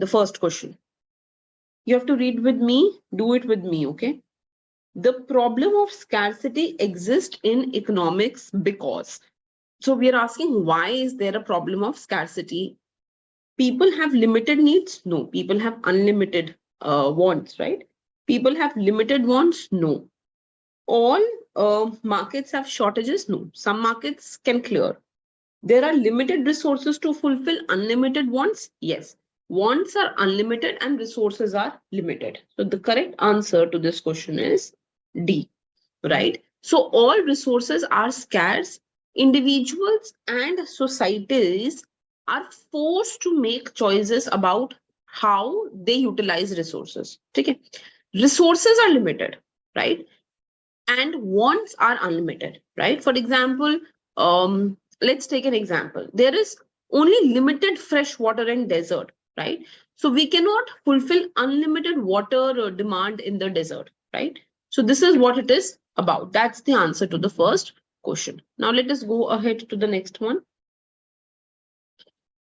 the first question. You have to read with me, do it with me, okay? The problem of scarcity exists in economics because. So we are asking, why is there a problem of scarcity? People have limited needs? No. People have unlimited wants, right? People have limited wants? No. All markets have shortages? No. Some markets can clear. There are limited resources to fulfill unlimited wants? Yes. Wants are unlimited and resources are limited. So the correct answer to this question is D, right? So all resources are scarce. Individuals and societies are forced to make choices about how they utilize resources. Okay? Resources are limited, right? And wants are unlimited, right? For example, let's take an example. There is only limited fresh water in desert, right? So we cannot fulfill unlimited water demand in the desert, right? So this is what it is about. That's the answer to the first question. Now let us go ahead to the next one.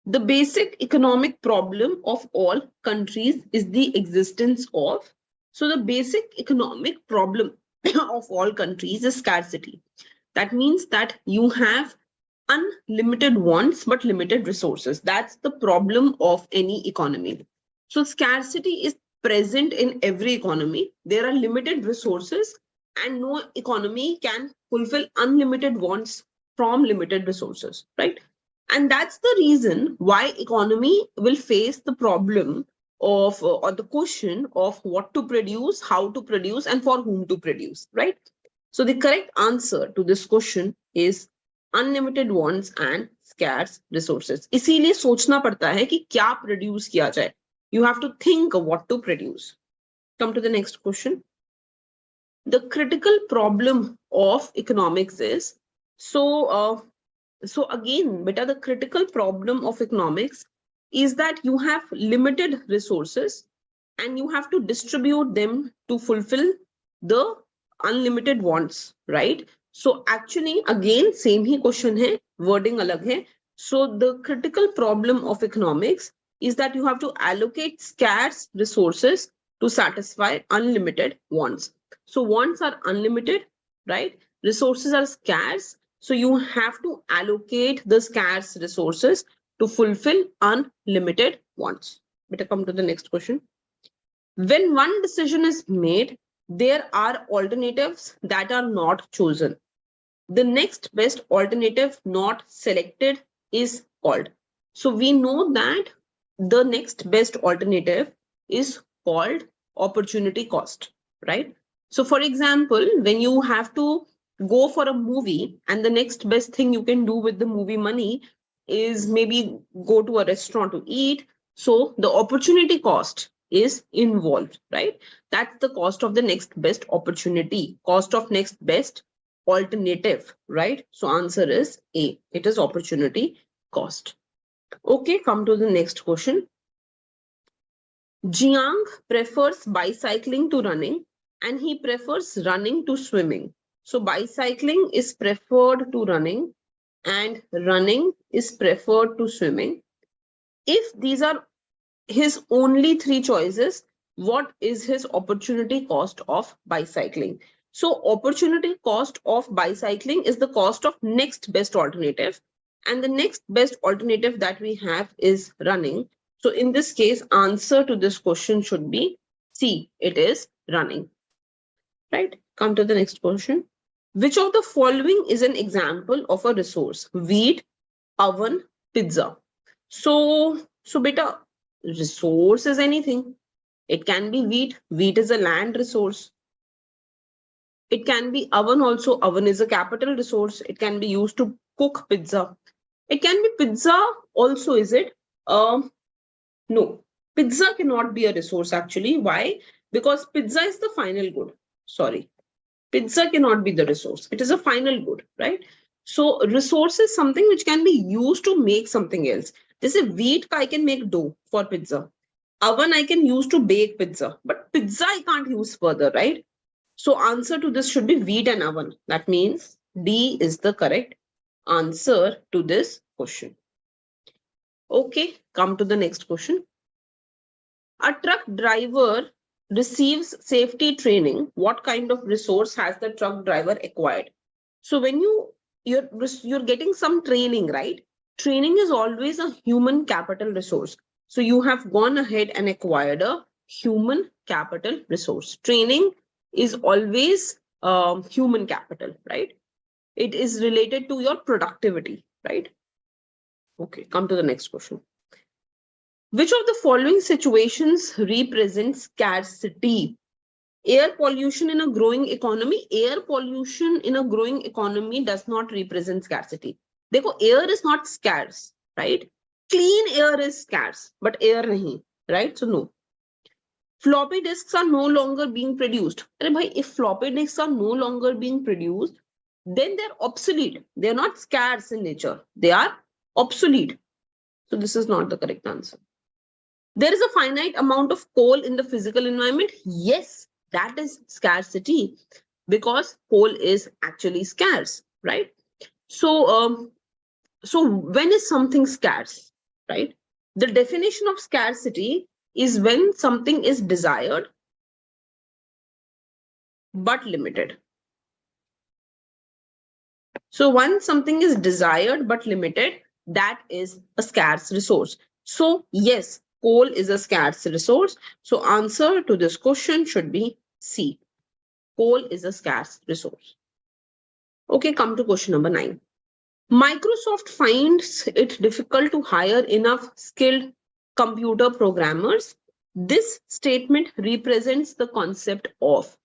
The basic economic problem of all countries is the existence of. So the basic economic problem of all countries is scarcity. That means that you have unlimited wants but limited resources. That's the problem of any economy. So scarcity is present in every economy. There are limited resources and no economy can fulfill unlimited wants from limited resources, right? And that's the reason why economy will face the problem of or the question of what to produce, how to produce, and for whom to produce, right? So the correct answer to this question is unlimited wants and scarce resources. इसीलिए सोचना पड़ता है कि क्या produce किया जाए. You have to think of what to produce. Come to the next question. The critical problem of economics is, so again, beta, the critical problem of economics is that you have limited resources and you have to distribute them to fulfill the unlimited wants, right? So actually, again, same he question है, wording अलग है. So the critical problem of economics is that you have to allocate scarce resources to satisfy unlimited wants. So wants are unlimited, right? Resources are scarce. So you have to allocate the scarce resources to fulfill unlimited wants. Better come to the next question. When one decision is made, there are alternatives that are not chosen. The next best alternative not selected is called. So we know that the next best alternative is called opportunity cost, right? So for example, when you have to go for a movie and the next best thing you can do with the movie money is maybe go to a restaurant to eat. So the opportunity cost is involved, right? That's the cost of the next best opportunity, cost of next best alternative, right? So answer is A. It is opportunity cost. Okay, come to the next question. Jiang prefers bicycling to running and he prefers running to swimming. So bicycling is preferred to running and running is preferred to swimming. If these are his only three choices, what is his opportunity cost of bicycling? So opportunity cost of bicycling is the cost of next best alternative. And the next best alternative that we have is running. So in this case, answer to this question should be C. It is running. Right? Come to the next question. Which of the following is an example of a resource? Wheat, oven, pizza. So beta, resource is anything. It can be wheat. Wheat is a land resource. It can be oven also. Oven is a capital resource. It can be used to cook pizza. It can be pizza also, is it? No. Pizza cannot be a resource actually. Why? Because pizza is the final good. Sorry. Pizza cannot be the resource. It is a final good, right? So resource is something which can be used to make something else. This is wheat, I can make dough for pizza. Oven I can use to bake pizza, but pizza I can't use further, right? So answer to this should be wheat and oven. That means D is the correct answer to this question. Okay, come to the next question. A truck driver receives safety training. What kind of resource has the truck driver acquired? So when you're getting some training, right? Training is always a human capital resource. So you have gone ahead and acquired a human capital resource. Training is always human capital, right? It is related to your productivity, right? Okay, come to the next question. Which of the following situations represents scarcity? Air pollution in a growing economy. Air pollution in a growing economy does not represent scarcity. देखो, air is not scarce, right? Clean air is scarce, but air nahi, right? So no. Floppy disks are no longer being produced. If floppy disks are no longer being produced, then they're obsolete. They're not scarce in nature. They are obsolete. So this is not the correct answer. There is a finite amount of coal in the physical environment. Yes, that is scarcity because coal is actually scarce, right? So, so when is something scarce, right? The definition of scarcity is when something is desired but limited. So once something is desired but limited, that is a scarce resource. So yes, coal is a scarce resource. So answer to this question should be C. Coal is a scarce resource. Okay, come to question number 9. Microsoft finds it difficult to hire enough skilled computer programmers. This statement represents the concept of.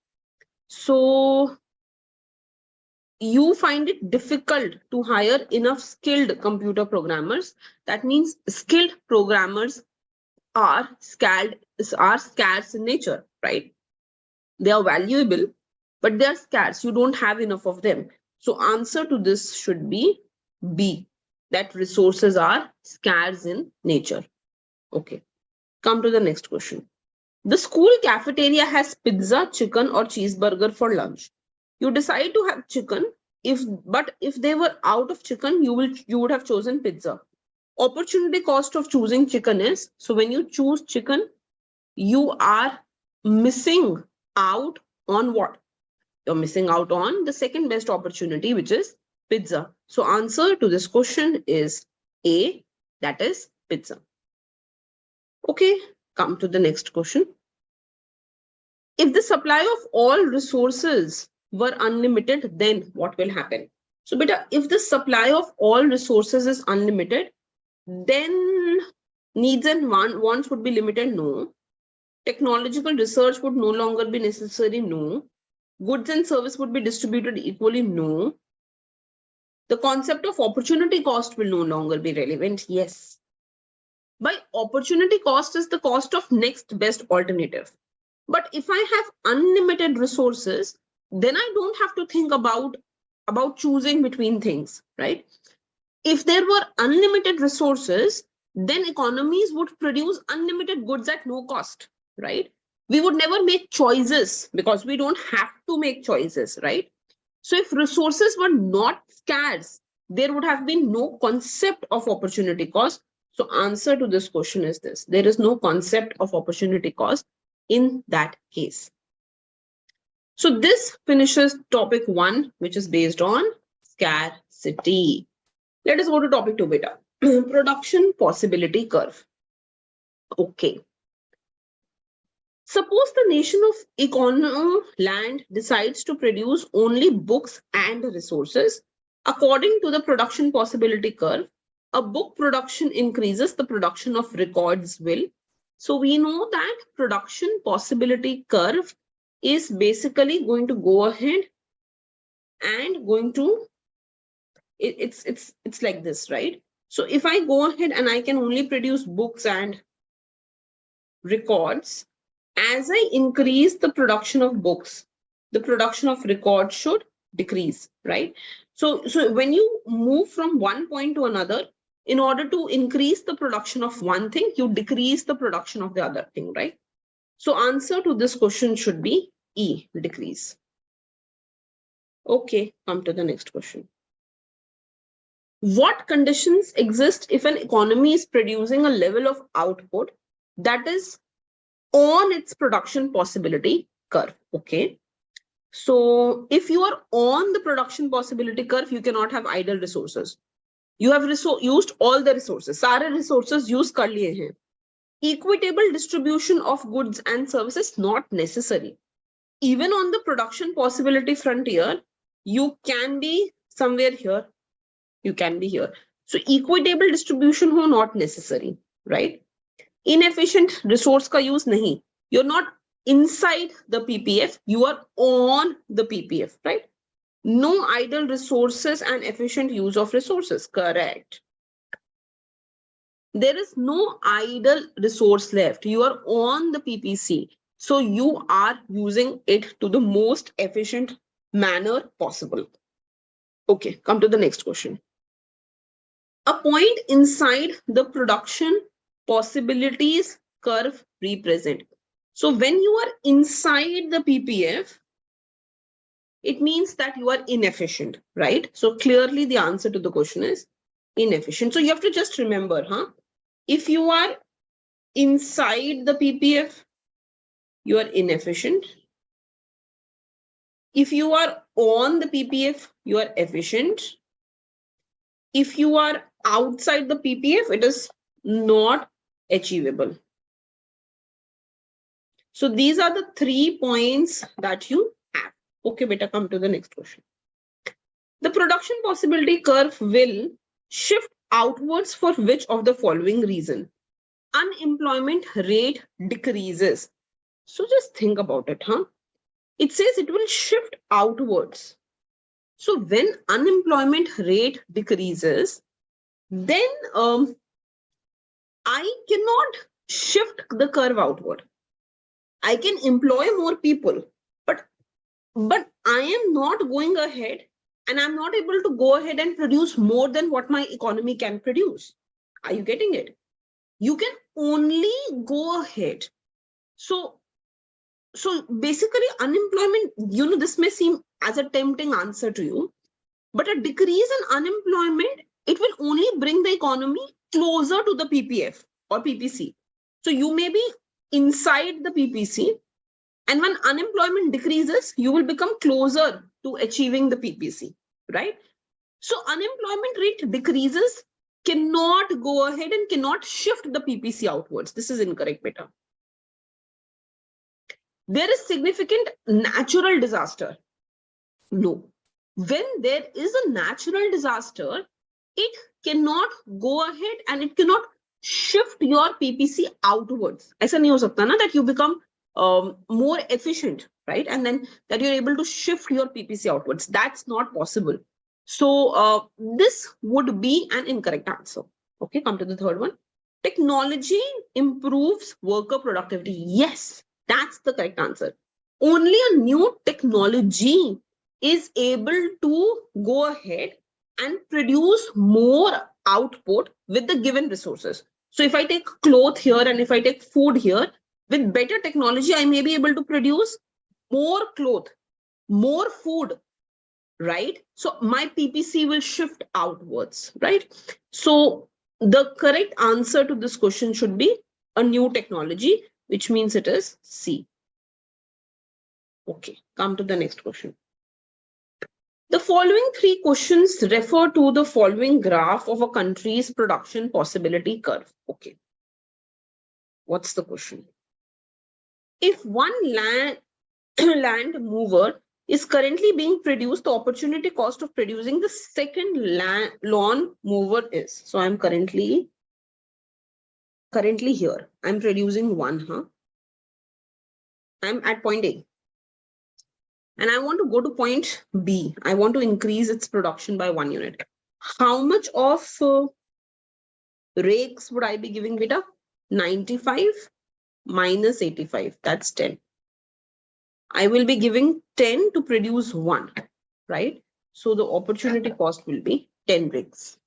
So you find it difficult to hire enough skilled computer programmers. That means skilled programmers are scarce in nature, right? They are valuable, but they are scarce. You don't have enough of them. So answer to this should be B, that resources are scarce in nature. Okay, come to the next question. The school cafeteria has pizza, chicken, or cheeseburger for lunch. You decide to have chicken, but if they were out of chicken, you would have chosen pizza. Opportunity cost of choosing chicken is, so when you choose chicken, you are missing out on what? You're missing out on the second best opportunity, which is pizza. So answer to this question is A, that is pizza. Okay, come to the next question. If the supply of all resources were unlimited, then what will happen? So beta, if the supply of all resources is unlimited, then needs and wants would be limited? No. Technological research would no longer be necessary? No. Goods and service would be distributed equally? No. The concept of opportunity cost will no longer be relevant? Yes. By opportunity cost is the cost of next best alternative. But if I have unlimited resources, then I don't have to think about choosing between things, right? If there were unlimited resources, then economies would produce unlimited goods at no cost, right? We would never make choices because we don't have to make choices, right? So if resources were not scarce, there would have been no concept of opportunity cost. So answer to this question is this. There is no concept of opportunity cost in that case. So this finishes topic 1, which is based on scarcity. Let us go to topic 2, beta. Production possibility curve. Okay. Suppose the nation of economy land decides to produce only books and resources. According to the production possibility curve, a book production increases, the production of records will. So we know that production possibility curve is basically going to go ahead and going to, it's like this, right? So if I go ahead and I can only produce books and records, as I increase the production of books, the production of records should decrease, right? So when you move from one point to another, in order to increase the production of one thing, you decrease the production of the other thing, right? So answer to this question should be E, decrease. Okay, come to the next question. What conditions exist if an economy is producing a level of output that is on its production possibility curve. Okay. So if you are on the production possibility curve, you cannot have idle resources. You have used all the resources. सारे resources use कर लिए हैं. Equitable distribution of goods and services not necessary. Even on the production possibility frontier, you can be somewhere here. You can be here. So equitable distribution ho not necessary, right? Inefficient resource ka use nahi. You're not inside the PPF, you are on the PPF, right? No idle resources and efficient use of resources. Correct. There is no idle resource left. You are on the PPC. So you are using it to the most efficient manner possible. Okay, come to the next question. A point inside the production possibilities curve represent. So when you are inside the PPF, it means that you are inefficient, right? So clearly the answer to the question is inefficient. So you have to just remember, if you are inside the PPF, you are inefficient. If you are on the PPF, you are efficient. If you are outside the PPF, it is not achievable. So these are the 3 points that you have. Okay, beta, come to the next question. The production possibility curve will shift outwards for which of the following reason? Unemployment rate decreases. So just think about it, It says it will shift outwards. So when unemployment rate decreases, then I cannot shift the curve outward. I can employ more people, but I am not going ahead and I'm not able to go ahead and produce more than what my economy can produce. Are you getting it? You can only go ahead. So basically unemployment, this may seem as a tempting answer to you, but a decrease in unemployment, it will only bring the economy closer to the PPF or PPC. So you may be inside the PPC, and when unemployment decreases, you will become closer to achieving the PPC, right? So unemployment rate decreases cannot go ahead and cannot shift the PPC outwards. This is incorrect, beta. There is significant natural disaster. No. When there is a natural disaster, it cannot go ahead and it cannot shift your PPC outwards. ऐसा नहीं हो सकता ना that you become more efficient, right? And then that you're able to shift your PPC outwards. That's not possible. So this would be an incorrect answer. Okay, come to the third one. Technology improves worker productivity. Yes, that's the correct answer. Only a new technology is able to go ahead and produce more output with the given resources. So if I take cloth here and if I take food here, with better technology, I may be able to produce more cloth, more food, right? So my PPC will shift outwards, right? So the correct answer to this question should be a new technology, which means it is C. Okay, come to the next question. The following 3 questions refer to the following graph of a country's production possibility curve. Okay. What's the question? If one land mover is currently being produced, the opportunity cost of producing the second lawn mover is. So I'm currently here. I'm producing one, I'm at point A. And I want to go to point B. I want to increase its production by 1 unit. How much of rakes would I be giving, beta? 95 minus 85. That's 10. I will be giving 10 to produce 1, right? So the opportunity cost will be 10 rakes,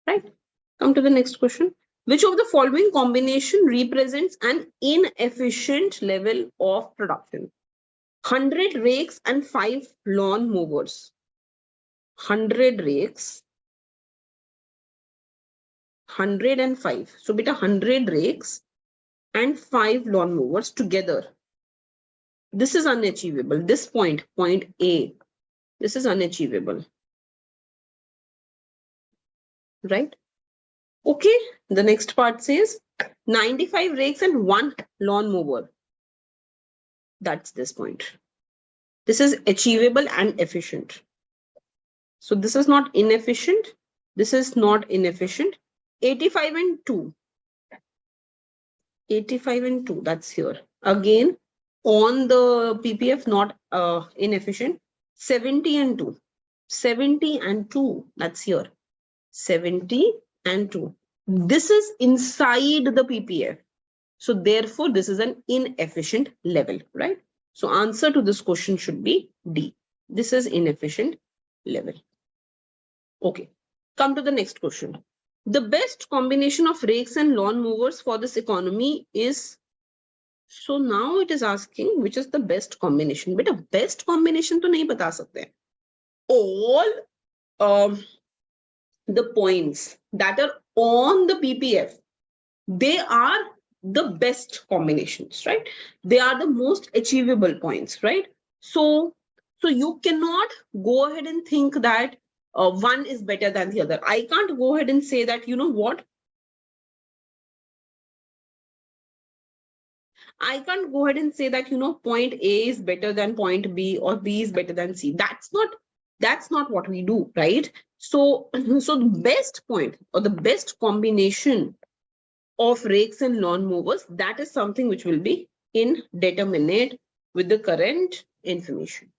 right? Come to the next question. Which of the following combination represents an inefficient level of production? 100 rakes and 5 lawn movers. 100 rakes, 105. So beta 100 rakes and 5 lawn mowers together. This is unachievable. This point A, this is unachievable. Right? Okay, the next part says 95 rakes and 1 lawn mower. That's this point. This is achievable and efficient. So this is not inefficient. This is not inefficient. 85 and 2. 85 and 2, that's here. Again, on the PPF, not inefficient. 70 and 2. 70 and 2, that's here. 70 and 2. This is inside the PPF. So therefore, this is an inefficient level, right? So answer to this question should be D. This is inefficient level. Okay, come to the next question. The best combination of rakes and lawn mowers for this economy is, so now it is asking which is the best combination. But a best combination to nahi bata sakte. All the points that are on the PPF, they are the best combinations, right? They are the most achievable points, right? So you cannot go ahead and think that one is better than the other. I can't go ahead and say that, you know what? I can't go ahead and say that, you know, point A is better than point B or B is better than C. That's not what we do, right? So the best point or the best combination of rakes and lawn mowers, that is something which will be indeterminate with the current information.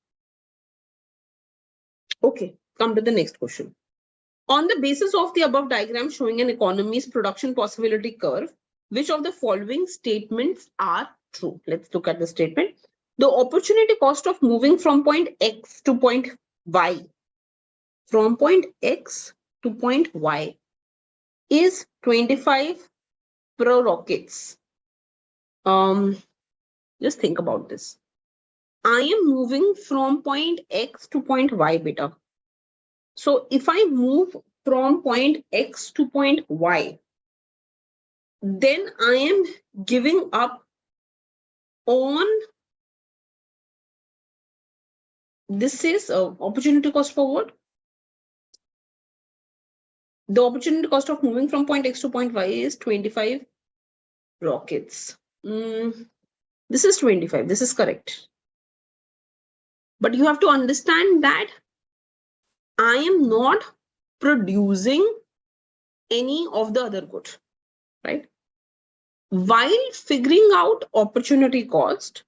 Okay, come to the next question. On the basis of the above diagram showing an economy's production possibility curve, which of the following statements are true? Let's look at the statement. The opportunity cost of moving from point X to point Y, from point X to point Y, is 25 per rockets. Just think about this. I am moving from point X to point Y, beta. So if I move from point X to point Y, then I am giving up on, this is opportunity cost for what? The opportunity cost of moving from point X to point Y is 25 rockets. This is 25. This is correct. But you have to understand that I am not producing any of the other good, right? While figuring out opportunity cost,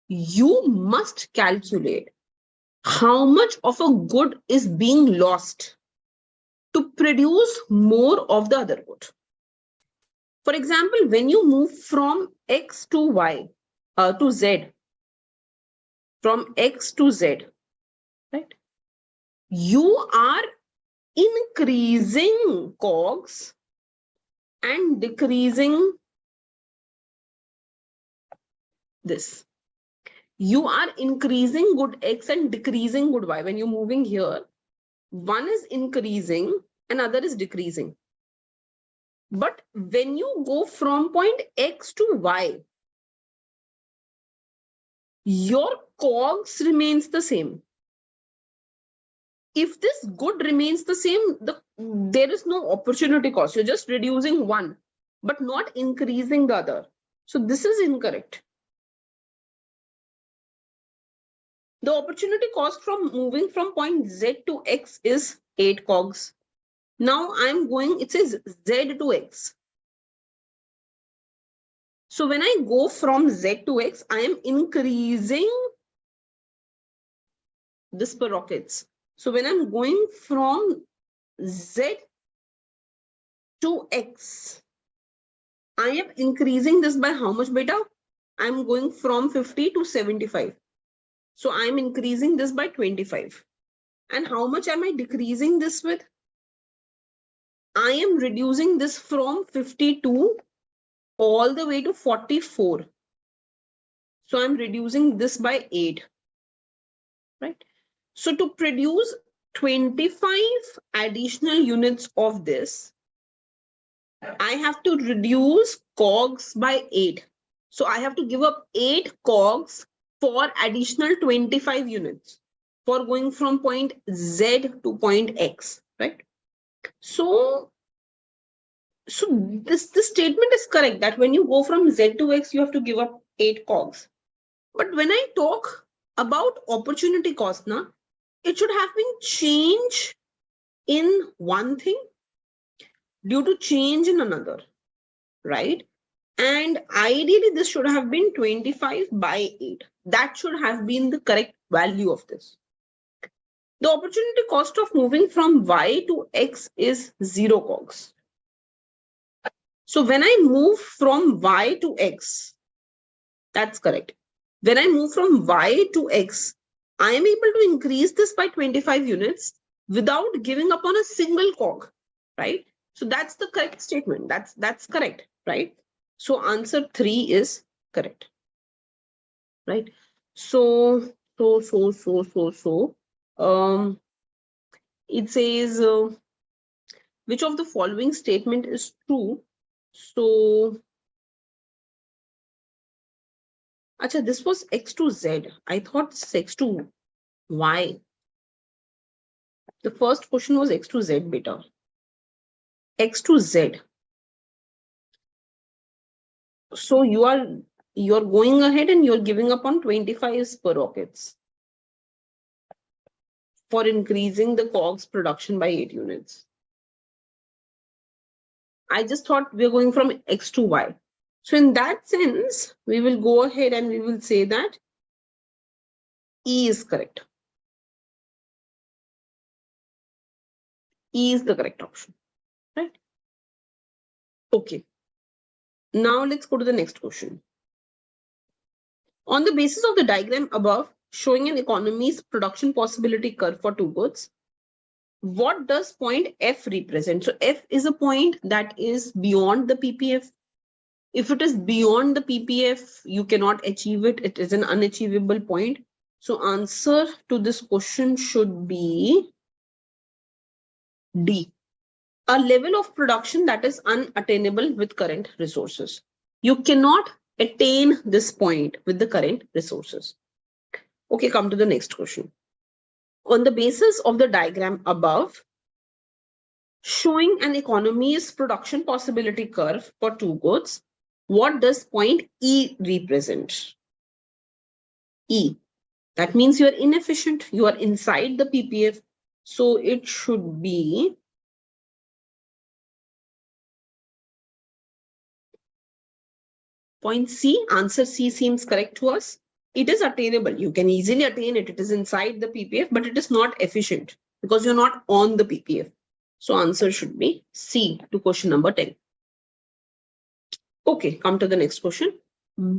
you must calculate how much of a good is being lost to produce more of the other good. For example, when you move from X to Y, to Z, from X to Z, right? You are increasing COGS and decreasing this. You are increasing good X and decreasing good Y. When you're moving here, one is increasing, another is decreasing. But when you go from point X to Y, your COGS remains the same. If this good remains the same, there is no opportunity cost. You're just reducing one, but not increasing the other. So this is incorrect. The opportunity cost from moving from point Z to X is 8 COGS. Now I'm going, it says Z to X. So when I go from Z to X, I am increasing this per rockets. So when I'm going from Z to X, I am increasing this by how much beta? I'm going from 50 to 75. So I'm increasing this by 25. And how much am I decreasing this with? I am reducing this from 52 all the way to 44. So I'm reducing this by 8. Right? So to produce 25 additional units of this, I have to reduce COGS by 8. So I have to give up 8 COGS for additional 25 units for going from point Z to point X, right? So this statement is correct that when you go from Z to X, you have to give up 8 COGS. But when I talk about opportunity cost, now, it should have been change in one thing due to change in another, right? And ideally, this should have been 25 by 8. That should have been the correct value of this. The opportunity cost of moving from Y to X is 0 COGS. So when I move from Y to X, that's correct. When I move from Y to X, I am able to increase this by 25 units without giving up on a single cog, right? So that's the correct statement. That's correct, right? So answer 3 is correct, right? So it says which of the following statement is true? So Acha, this was X to Z. I thought it's X to Y. The first question was X to Z beta. X to Z. So you're going ahead and you're giving up on 25 sprockets for increasing the COGS production by 8 units. I just thought we're going from X to Y. So in that sense, we will go ahead and we will say that E is correct. E is the correct option, right? Okay. Now let's go to the next question. On the basis of the diagram above, showing an economy's production possibility curve for two goods, what does point F represent? So F is a point that is beyond the PPF. If it is beyond the PPF, you cannot achieve it. It is an unachievable point. So answer to this question should be D. A level of production that is unattainable with current resources. You cannot attain this point with the current resources. Okay, come to the next question. On the basis of the diagram above, showing an economy's production possibility curve for two goods, what does point E represent? E. That means you are inefficient. You are inside the PPF. So it should be point C. Answer C seems correct to us. It is attainable. You can easily attain it. It is inside the PPF, but it is not efficient because you're not on the PPF. So answer should be C to question number 10. Okay, come to the next question.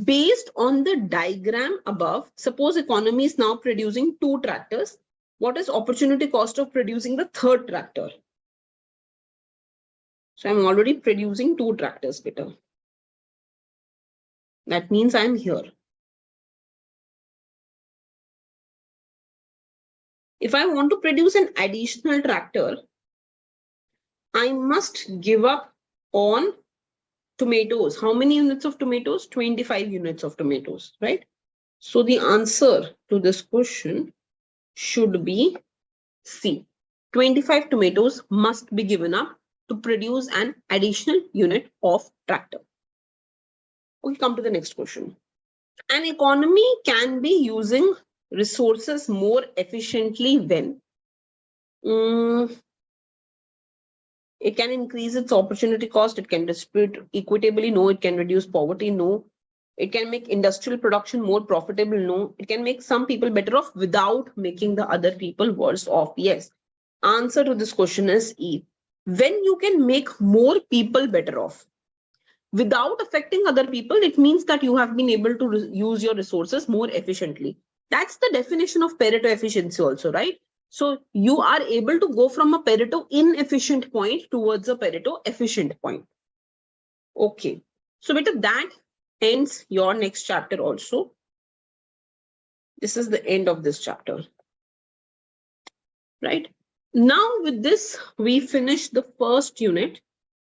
Based on the diagram above, suppose economy is now producing 2 tractors. What is opportunity cost of producing the 3rd tractor? So I'm already producing 2 tractors better. That means I'm here. If I want to produce an additional tractor, I must give up on tomatoes. How many units of tomatoes? 25 units of tomatoes, right? So the answer to this question should be C. 25 tomatoes must be given up to produce an additional unit of tractor. Okay, come to the next question. An economy can be using resources more efficiently when it can increase its opportunity cost, it can distribute equitably, no, it can reduce poverty, no, it can make industrial production more profitable, no, it can make some people better off without making the other people worse off, yes. Answer to this question is E. When you can make more people better off without affecting other people, it means that you have been able to use your resources more efficiently. That's the definition of Pareto efficiency also, right? So you are able to go from a Pareto inefficient point towards a Pareto efficient point. Okay. So beta, that ends your next chapter also. This is the end of this chapter. Right? Now with this, we finish the first unit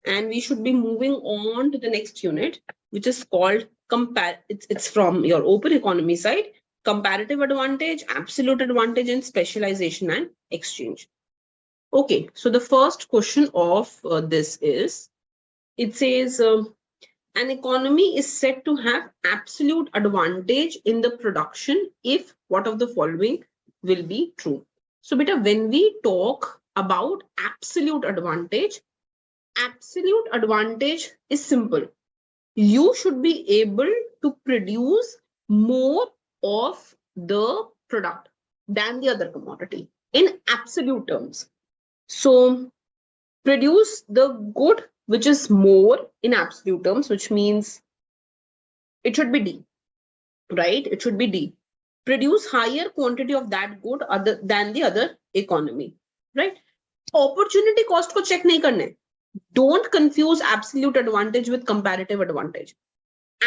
and we should be moving on to the next unit, which is called it's from your open economy side, comparative advantage, absolute advantage, and specialization and exchange. Okay, so the first question of this is, it says an economy is said to have absolute advantage in the production if what of the following will be true. So beta, when we talk about absolute advantage is simple. You should be able to produce more of the product than the other commodity in absolute terms. So produce the good which is more in absolute terms, which means it should be D, right? It should be D. Produce higher quantity of that good other than the other economy, right? Opportunity cost ko check nahi karne. Don't confuse absolute advantage with comparative advantage.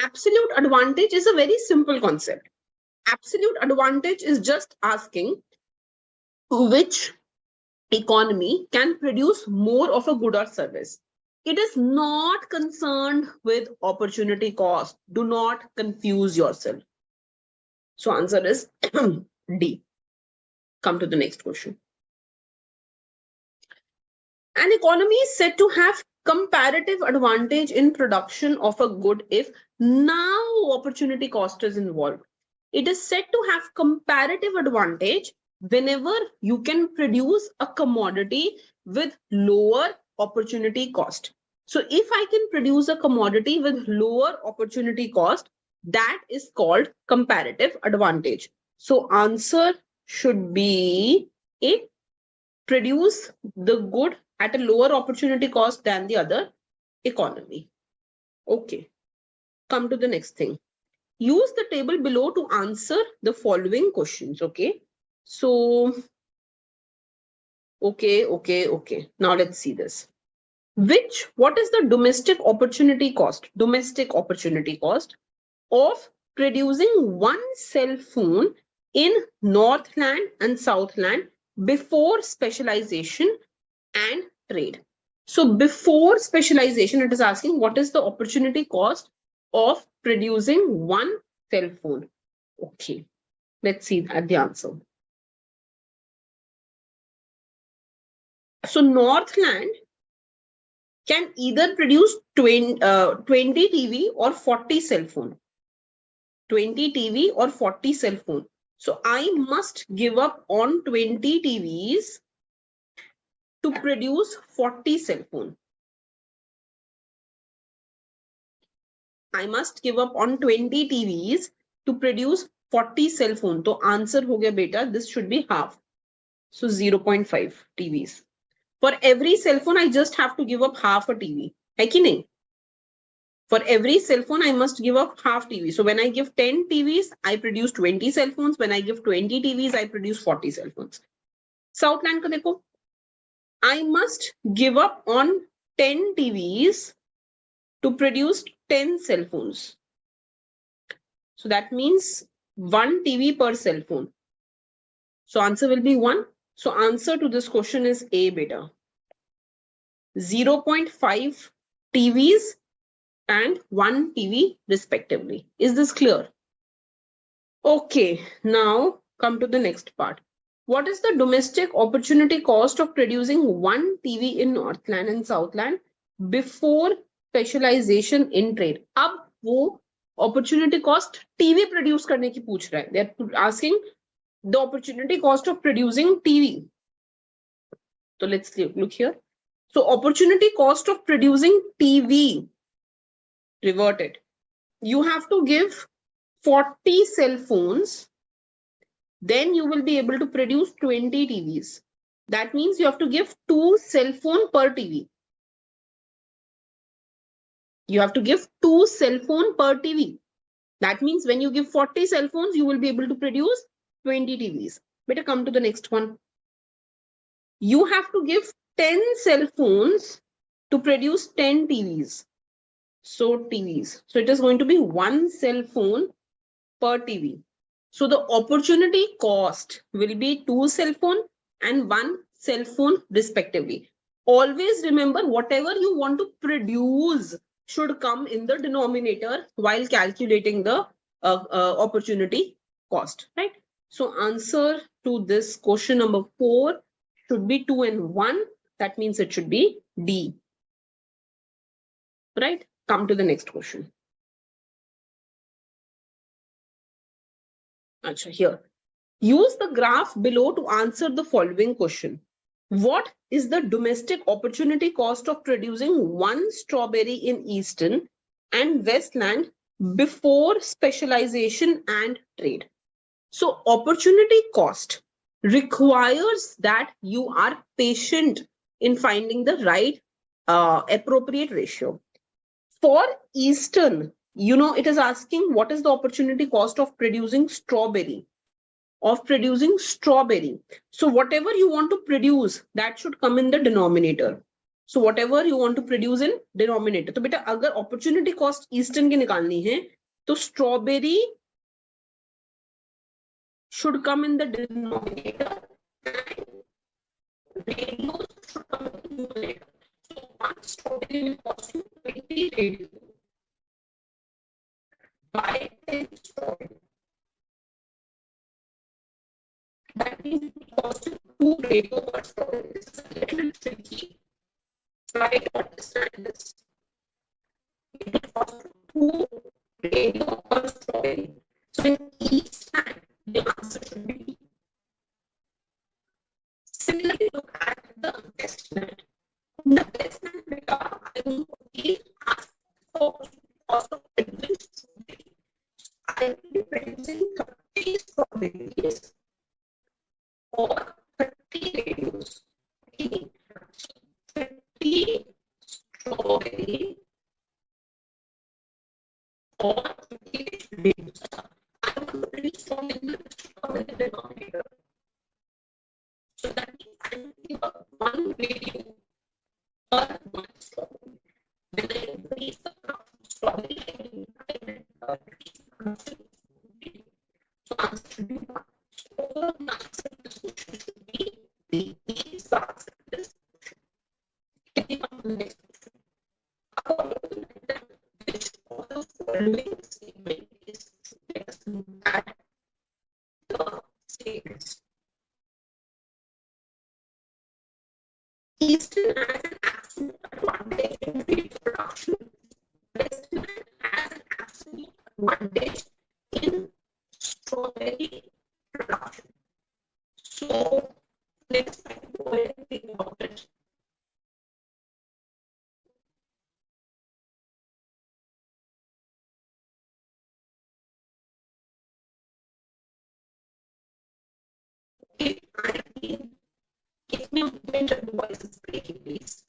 Absolute advantage is a very simple concept. Absolute advantage is just asking which economy can produce more of a good or service. It is not concerned with opportunity cost. Do not confuse yourself. So answer is D. Come to the next question. An economy is said to have comparative advantage in production of a good if now opportunity cost is involved. It is said to have comparative advantage whenever you can produce a commodity with lower opportunity cost. So if I can produce a commodity with lower opportunity cost, that is called comparative advantage. So answer should be A. Produce the good at a lower opportunity cost than the other economy. Okay, come to the next thing. Use the table below to answer the following questions. Okay, so okay. Now let's see this. What is the domestic opportunity cost? Domestic opportunity cost of producing one cell phone in Northland and Southland before specialization and trade. So before specialization, it is asking what is the opportunity cost of producing one cell phone. Okay, let's see at the answer. So Northland can either produce 20 TV or 40 cell phone. 20 TV or 40 cell phone. So I must give up on 20 TVs to produce 40 cell phone. I must give up on 20 TVs to produce 40 cell phone. So answer ho gaya beta, this should be half. So 0.5 TVs. For every cell phone, I just have to give up half a TV. Hai ki nahi? For every cell phone, I must give up half TV. So when I give 10 TVs, I produce 20 cell phones. When I give 20 TVs, I produce 40 cell phones. Southland ko dekho. I must give up on 10 TVs to produce 10 cell phones. So that means 1 TV per cell phone. So answer will be 1. So answer to this question is A beta. 0.5 TVs and 1 TV respectively. Is this clear? Okay, now come to the next part. What is the domestic opportunity cost of producing 1 TV in Northland and Southland before specialization in trade? Ab wo opportunity cost TV produce karne ki pooch raha hai. They are asking the opportunity cost of producing TV. So let's look here. So opportunity cost of producing TV, reverted. You have to give 40 cell phones, then you will be able to produce 20 TVs. That means you have to give 2 cell phone per TV. You have to give 2 cell phone per TV. That means when you give 40 cell phones, you will be able to produce 20 TVs. Better come to the next one. You have to give 10 cell phones to produce 10 TVs. So TVs. So it is going to be 1 cell phone per TV. So the opportunity cost will be 2 cell phone and 1 cell phone respectively. Always remember, whatever you want to produce should come in the denominator while calculating the opportunity cost, right? So answer to this question number 4 should be 2 and 1. That means it should be D. Right? Come to the next question. Achha, here. Use the graph below to answer the following question. What is the domestic opportunity cost of producing one strawberry in Eastern and Westland before specialization and trade? So opportunity cost requires that you are patient in finding the right appropriate ratio. For Eastern, it is asking what is the opportunity cost of producing strawberry. So whatever you want to produce, that should come in the denominator. So whatever you want to produce in denominator. तो बेटा अगर opportunity cost Eastern की निकालनी है, तो strawberry should come in the denominator and radios should come in the numerator. So one strawberry will cost you 20 radios. Buy 10 strawberry. That means it costs you 2 radio per strawberry. This is a little tricky. Try to understand this. It will cost you 2 radio per strawberry. So in each time, the answer should be B. Similarly, look at the Westland. In the Westland data, I will again ask for cost of producing strawberry. I will be producing 30 strawberries or 30 radios. 30 strawberry or 30 radios. I want to produce strawberry in the denominator. So that means I will give up 1 radio per 1 strawberry. When I increase the amount of strawberry, I will increase the production of strawberry. So answer should be 1. So the answer to this question should be D. D is the answer to this question. Can we come to the next question? According to the diagram, which of the following statement is best at the statements? Eastern has an absolute advantage in wheat production. Western has an absolute advantage in strawberry production. So let's go ahead and think about it. Okay, give me a moment, the voice is breaking, please.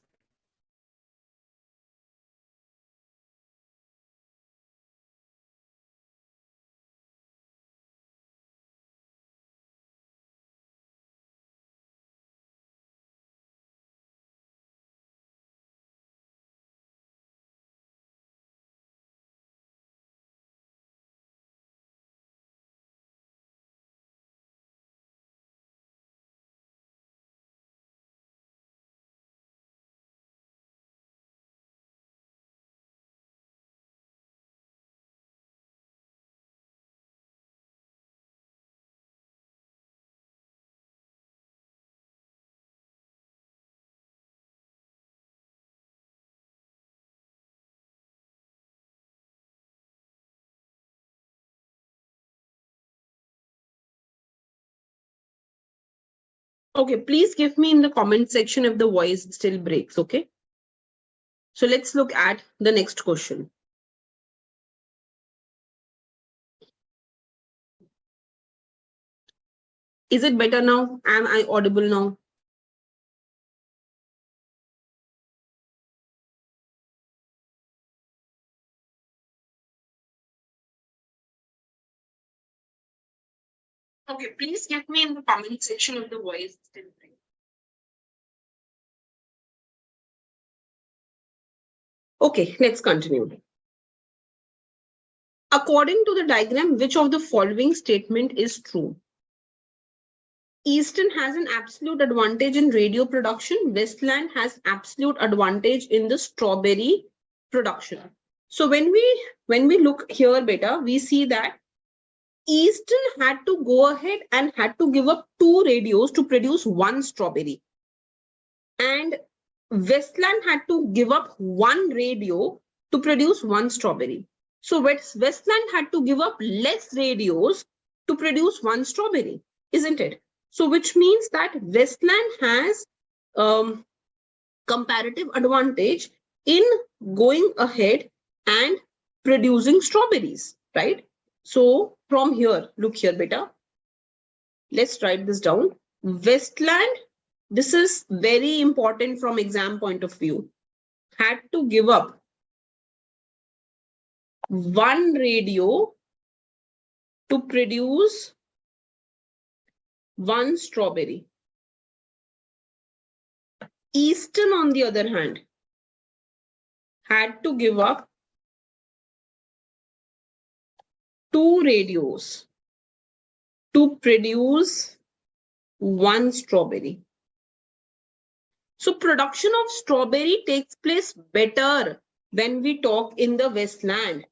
Okay, please give me in the comment section if the voice still breaks, okay? So let's look at the next question. Is it better now? Am I audible now? Okay, please give me in the comment section if the voice still breaks. Okay, let's continue. According to the diagram, which of the following statement is true? Eastern has an absolute advantage in radio production. Westland has absolute advantage in the strawberry production. So when we look here, beta, we see that Eastern had to go ahead and had to give up 2 radios to produce 1 strawberry. And Westland had to give up 1 radio to produce 1 strawberry. So Westland had to give up less radios to produce 1 strawberry, isn't it? So which means that Westland has comparative advantage in going ahead and producing strawberries, right? So from here, look here, beta. Let's write this down. Westland, this is very important from exam point of view, had to give up 1 radio to produce 1 strawberry. Eastern, on the other hand, had to give up 2 radios to produce 1 strawberry. So production of strawberry takes place better when we talk in the Westland,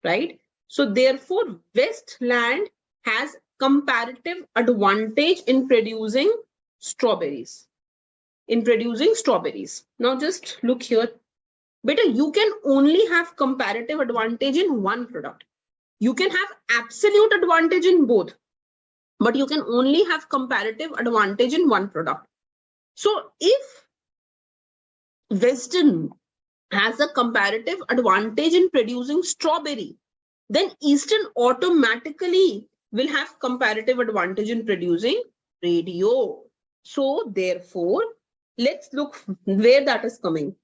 right? So therefore, Westland has comparative advantage in producing strawberries. Now just look here. Beta, you can only have comparative advantage in one product. You can have absolute advantage in both, but you can only have comparative advantage in one product. So if Western has a comparative advantage in producing strawberry, then Eastern automatically will have comparative advantage in producing radio. So therefore, let's look where that is coming.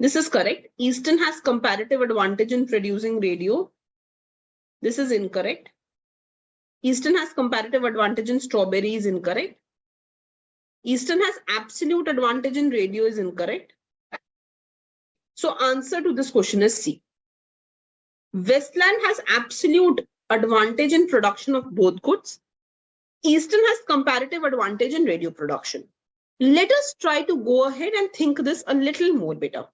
This is correct. Eastern has comparative advantage in producing radio. This is incorrect. Eastern has comparative advantage in strawberry is incorrect. Eastern has absolute advantage in radio is incorrect. So answer to this question is C. Westland has absolute advantage in production of both goods. Eastern has comparative advantage in radio production. Let us try to go ahead and think this a little more better.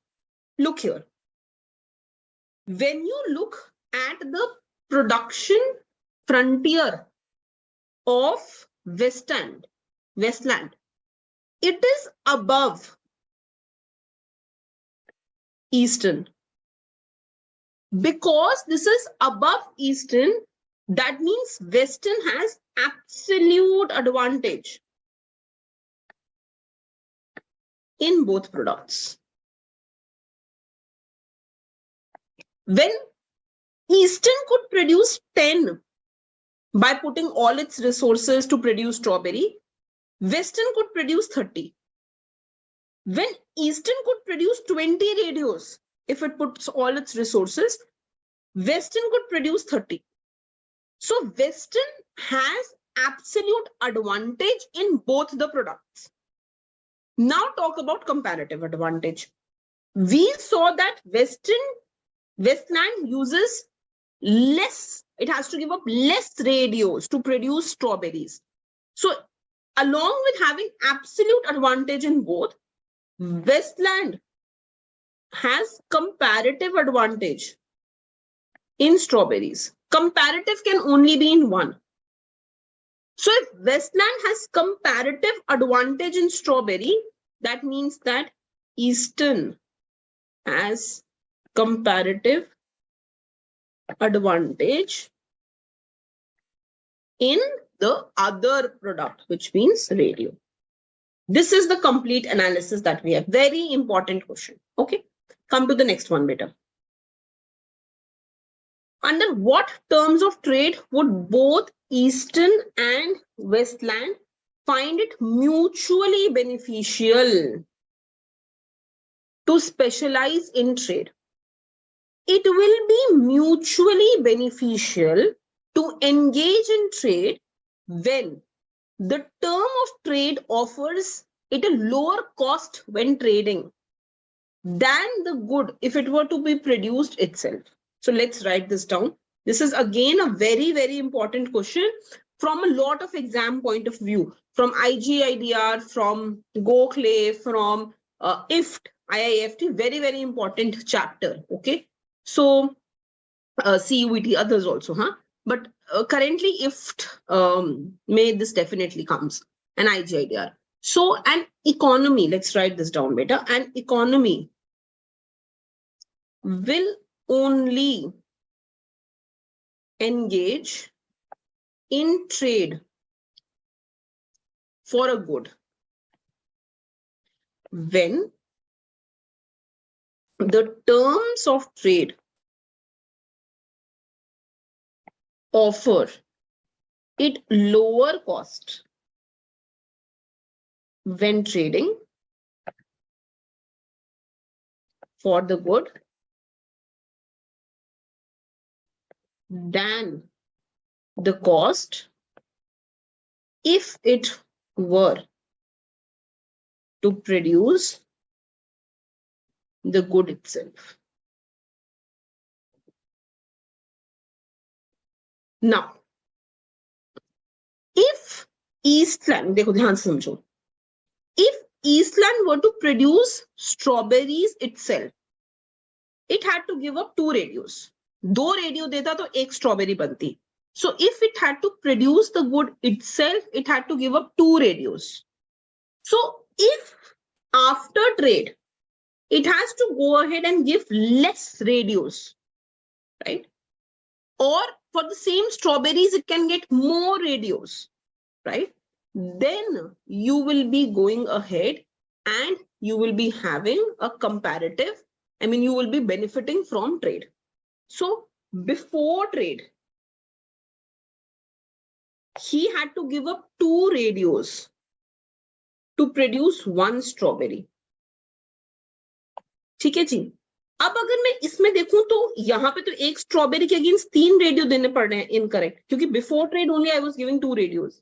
Look here. When you look at the production frontier of Westland, it is above Eastern. Because this is above Eastern, that means Western has absolute advantage in both products. When Eastern could produce 10 by putting all its resources to produce strawberry, Western could produce 30. When Eastern could produce 20 radios, if it puts all its resources, Western could produce 30. So Western has absolute advantage in both the products. Now talk about comparative advantage. We saw that Westland uses less, it has to give up less radios to produce strawberries. So along with having absolute advantage in both, Westland has comparative advantage in strawberries. Comparative can only be in one. So if Westland has comparative advantage in strawberry, that means that Eastern has comparative advantage in the other product, which means radio. This is the complete analysis that we have. Very important question. Okay, come to the next one, beta. Under what terms of trade would both Eastern and Westland find it mutually beneficial to specialize in trade? It will be mutually beneficial to engage in trade when the term of trade offers it a lower cost when trading than the good if it were to be produced itself. So let's write this down. This is again a very, very important question from a lot of exam point of view, from IGIDR, from Gokhale, from IIFT, IIFT, very, very important chapter. Okay. So CUET, others also, huh? But currently IIFT this definitely comes, and IGIDR. So an economy, let's write this down, beta. An economy will only engage in trade for a good when the terms of trade offer it lower cost when trading for the good than the cost if it were to produce the good itself. Now, if Eastland, देखो ध्यान से समझो, if Eastland were to produce strawberries itself, it had to give up 2 radios. 2 radio देता तो 1 strawberry बनती. So if it had to produce the good itself, it had to give up 2 radios. So if after trade, it has to go ahead and give less radios, right? Or for the same strawberries, it can get more radios, right? Then you will be going ahead and you will be having a comparative, I mean, you will be benefiting from trade. So before trade, he had to give up 2 radios to produce 1 strawberry. ठीक है जी. अब अगर मैं इसमें देखूं तो यहाँ पे तो 1 स्ट्रॉबेरी के अगेंस्ट 3 रेडियो देने पड़ रहे हैं इनकरेक्ट, क्योंकि before trade only I was giving 2 radios.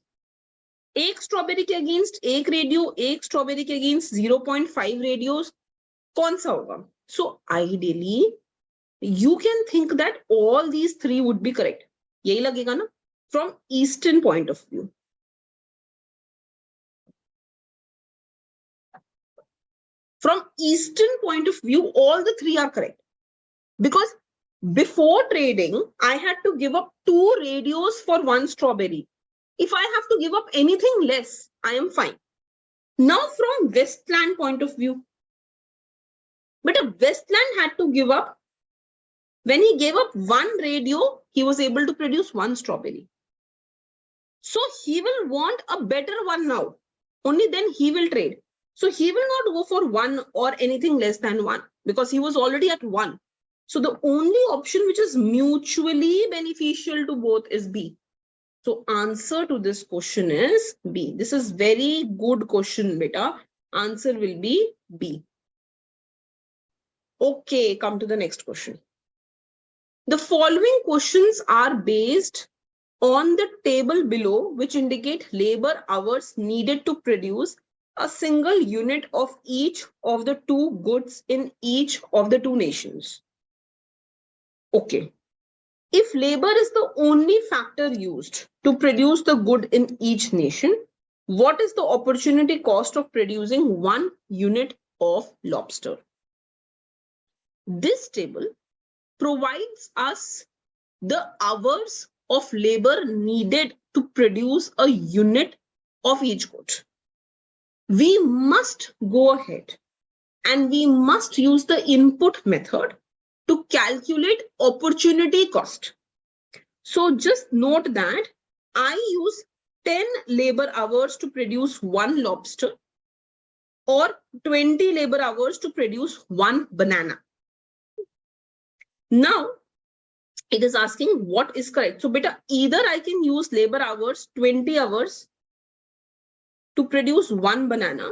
1 strawberry के अगेंस्ट 1 रेडियो, 1 स्ट्रॉबेरी के अगेंस्ट 0.5 रेडियोस, कौन सा होगा? So ideally you can think that all these 3 would be correct. यही लगेगा ना from eastern point of view. From Eastern point of view, all the 3 are correct. Because before trading, I had to give up 2 radios for 1 strawberry. If I have to give up anything less, I am fine. Now from Westland point of view, but a Westland had to give up, when he gave up 1 radio, he was able to produce 1 strawberry. So he will want a better one now. Only then he will trade. So he will not go for 1 or anything less than 1 because he was already at 1. So the only option which is mutually beneficial to both is B. So answer to this question is B. This is very good question, beta. Answer will be B. Okay, come to the next question. The following questions are based on the table below, which indicate labor hours needed to produce a single unit of each of the 2 goods in each of the 2 nations. Okay. If labor is the only factor used to produce the good in each nation, what is the opportunity cost of producing 1 unit of lobster? This table provides us the hours of labor needed to produce a unit of each good. We must go ahead and we must use the input method to calculate opportunity cost. So just note that I use 10 labor hours to produce 1 lobster or 20 labor hours to produce 1 banana. Now it is asking what is correct. So beta, either I can use labor hours 20 hours to produce 1 banana.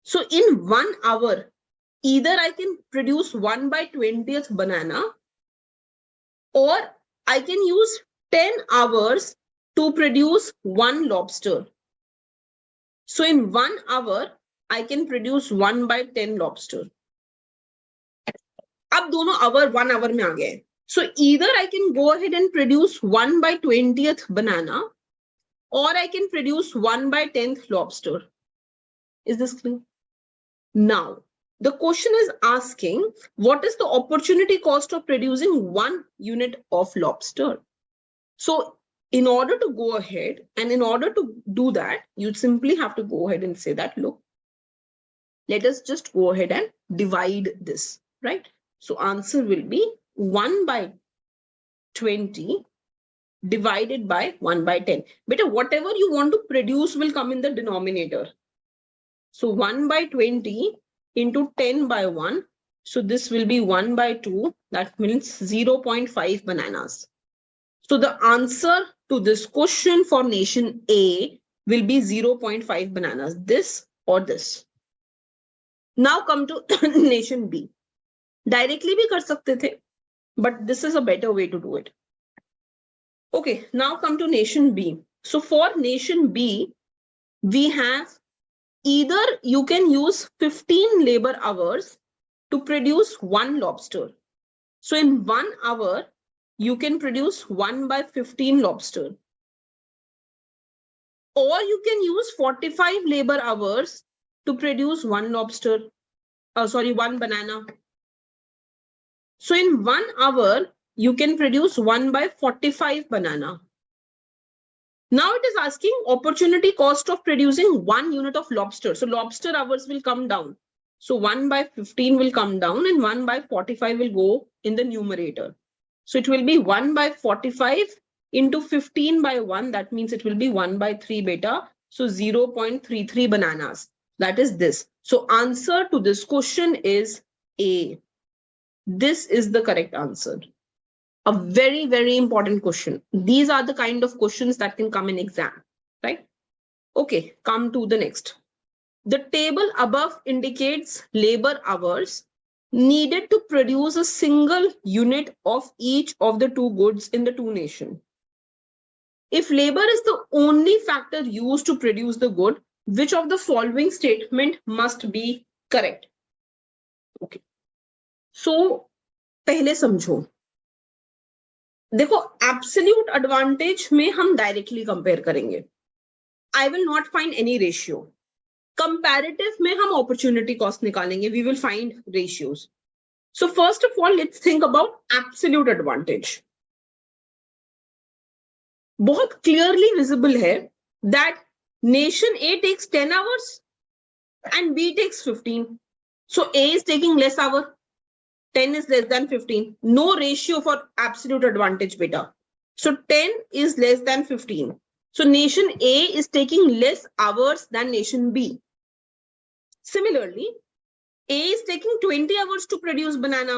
So in 1 hour, either I can produce 1/20th banana, or I can use 10 hours to produce 1 lobster. So in 1 hour, I can produce 1/10 lobster. अब दोनों hour 1 hour में आ गए. So either I can go ahead and produce 1 by 20th banana, or I can produce 1 by 10th lobster. Is this clear? Now, the question is asking, what is the opportunity cost of producing 1 unit of lobster? So in order to go ahead and in order to do that, you simply have to go ahead and say that, look, let us just go ahead and divide this, right? So answer will be 1 by 20 divided by 1 by 10. But whatever you want to produce will come in the denominator. So 1 by 20 into 10 by 1. So this will be 1 by 2. That means 0.5 bananas. So the answer to this question for nation A will be 0.5 bananas. This or this. Now come to nation B. Directly bhi kar sakte the, but this is a better way to do it. Okay, now come to nation B. So for nation B, we have either you can use 15 labor hours to produce 1 lobster. So in 1 hour, you can produce 1 by 15 lobster. Or you can use 45 labor hours to produce 1 lobster. 1 banana. So in 1 hour, you can produce 1 by 45 banana. Now it is asking opportunity cost of producing 1 unit of lobster. So lobster hours will come down. So 1 by 15 will come down and 1 by 45 will go in the numerator. So it will be 1 by 45 into 15 by 1. That means it will be 1 by 3 beta. So 0.33 bananas. That is this. So answer to this question is A. This is the correct answer. A very, very important question. These are the kind of questions that can come in exam, right? Okay, come to the next. The table above indicates labor hours needed to produce a single unit of each of the 2 goods in the 2 nations. If labor is the only factor used to produce the good, which of the following statement must be correct? Okay. So, पहले समझो. देखो absolute advantage में हम directly compare करेंगे. I will not find any ratio. Comparative में हम opportunity cost निकालेंगे. We will find ratios. So first of all let's think about absolute advantage. बहुत क्लियरली विजिबल है that nation A takes 10 hours and B takes 15. So A is taking less hour. 10 is less than 15. No ratio for absolute advantage, beta. So 10 is less than 15. So nation A is taking less hours than nation B. Similarly, A is taking 20 hours to produce banana.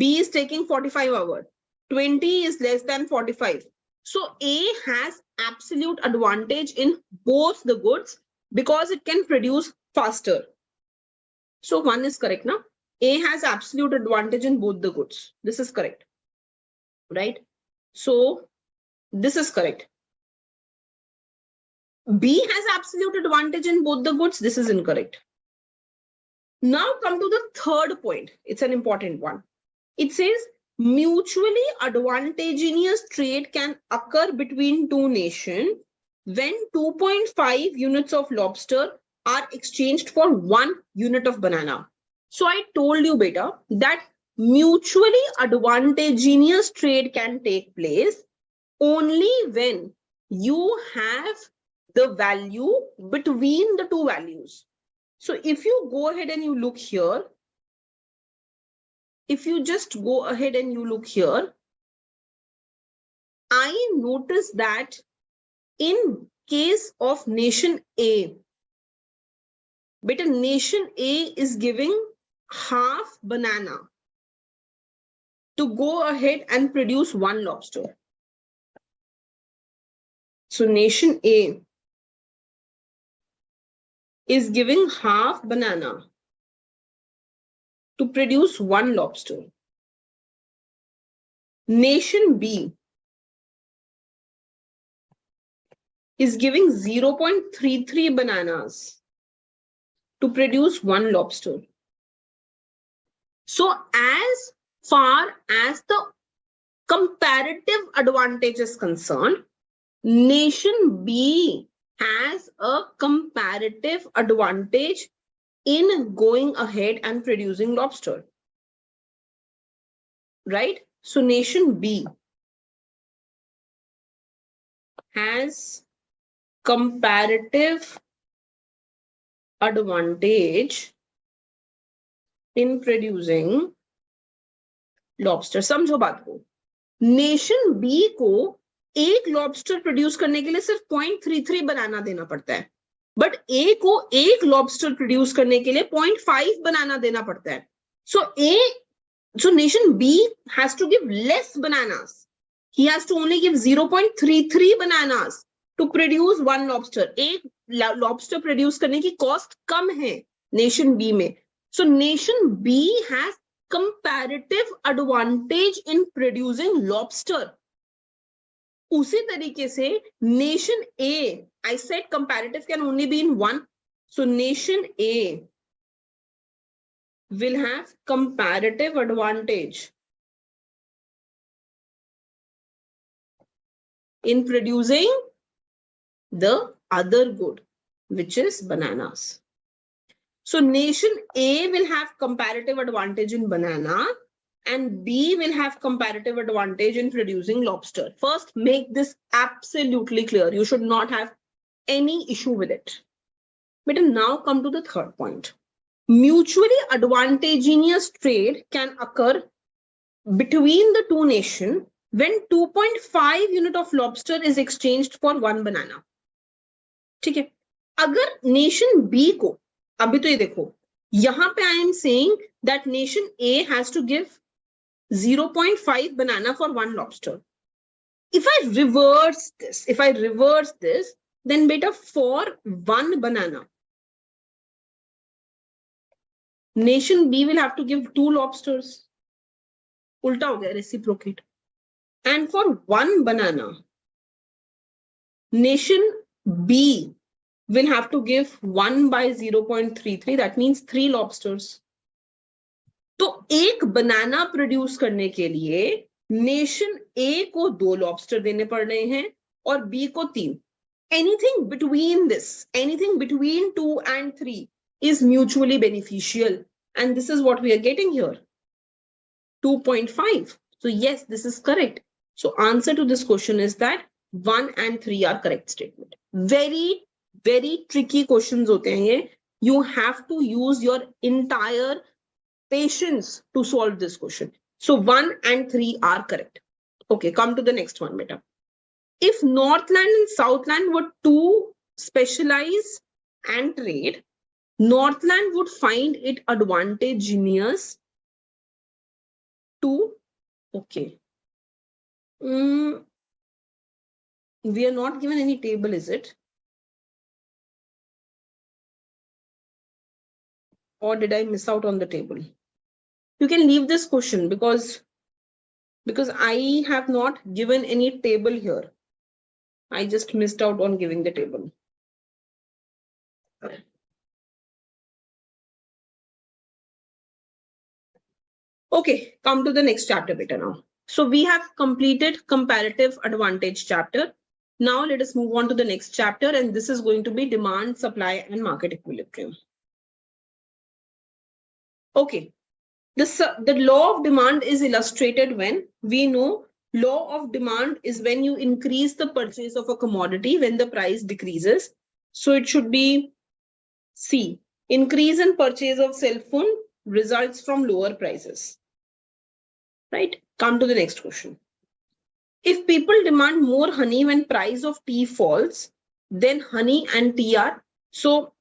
B is taking 45 hours. 20 is less than 45. So A has absolute advantage in both the goods because it can produce faster. So one is correct now. A has absolute advantage in both the goods. This is correct, right? So this is correct. B has absolute advantage in both the goods. This is incorrect. Now come to the third point. It's an important one. It says mutually advantageous trade can occur between 2 nations when 2.5 units of lobster are exchanged for 1 unit of banana. So I told you, beta, that mutually advantageous trade can take place only when you have the value between the 2 values. So if you go ahead and you look here, if you just go ahead and you look here, I notice that in case of nation A, beta, nation A is giving half banana to go ahead and produce 1 lobster. So nation A is giving half banana to produce 1 lobster. Nation B is giving 0.33 bananas to produce 1 lobster. So as far as the comparative advantage is concerned, nation B has a comparative advantage in going ahead and producing lobster. Right? So nation B has comparative advantage in producing lobster. समझो बात को, nation B को एक lobster produce करने के लिए सिर्फ 0.33 बनाना देना पड़ता है, बट ए को एक लॉबस्टर प्रोड्यूस करने के लिए 0.5 बनाना देना पड़ता है. So nation B has to give less bananas. He has to only give 0.33 bananas to produce one lobster. एक lobster produce करने की cost कम है nation B में. So nation B has comparative advantage in producing lobster. उसी तरीके से nation A, I said comparative can only be in one. So nation A will have comparative advantage in producing the other good, which is bananas. So nation A will have comparative advantage in banana and B will have comparative advantage in producing lobster. First, make this absolutely clear. You should not have any issue with it. But now come to the third point. Mutually advantageous trade can occur between the two nations when 2.5 unit of lobster is exchanged for one banana. ठीक है, अगर nation B को, अभी तो ये देखो, यहाँ पे I am saying that nation A has to give 0.5 banana for one lobster. If I reverse this, then beta for one banana, nation B will have to give 2 lobsters. Ulta ho gaya, reciprocate. And for one banana, nation B will have to give 1 by 0.33. That means 3 lobsters. तो एक बनाना produce करने के लिए nation ए को 2 lobster देने पड़ रहे हैं और बी को 3. Anything between this, anything between 2 and 3 is mutually beneficial. And this is what we are getting here. 2.5. So yes, this is correct. So answer to this question is that 1 and 3 are correct statement. Very, very tricky questions hote hain ye. You have to use your entire patience to solve this question. So 1 and 3 are correct. Okay, come to the next one, beta. If Northland and Southland were to specialize and trade, Northland would find it advantageous to, okay. We are not given any table, is it? Or did I miss out on the table? You can leave this question because I have not given any table here. I just missed out on giving the table. Okay, come to the next chapter beta now. So we have completed comparative advantage chapter. Now let us move on to the next chapter, and this is going to be demand, supply, and market equilibrium. Okay, the law of demand is illustrated when we know law of demand is when you increase the purchase of a commodity when the price decreases. So it should be C. Increase in purchase of cell phone results from lower prices. Right? Come to the next question. If people demand more honey when price of tea falls, then honey and tea are, so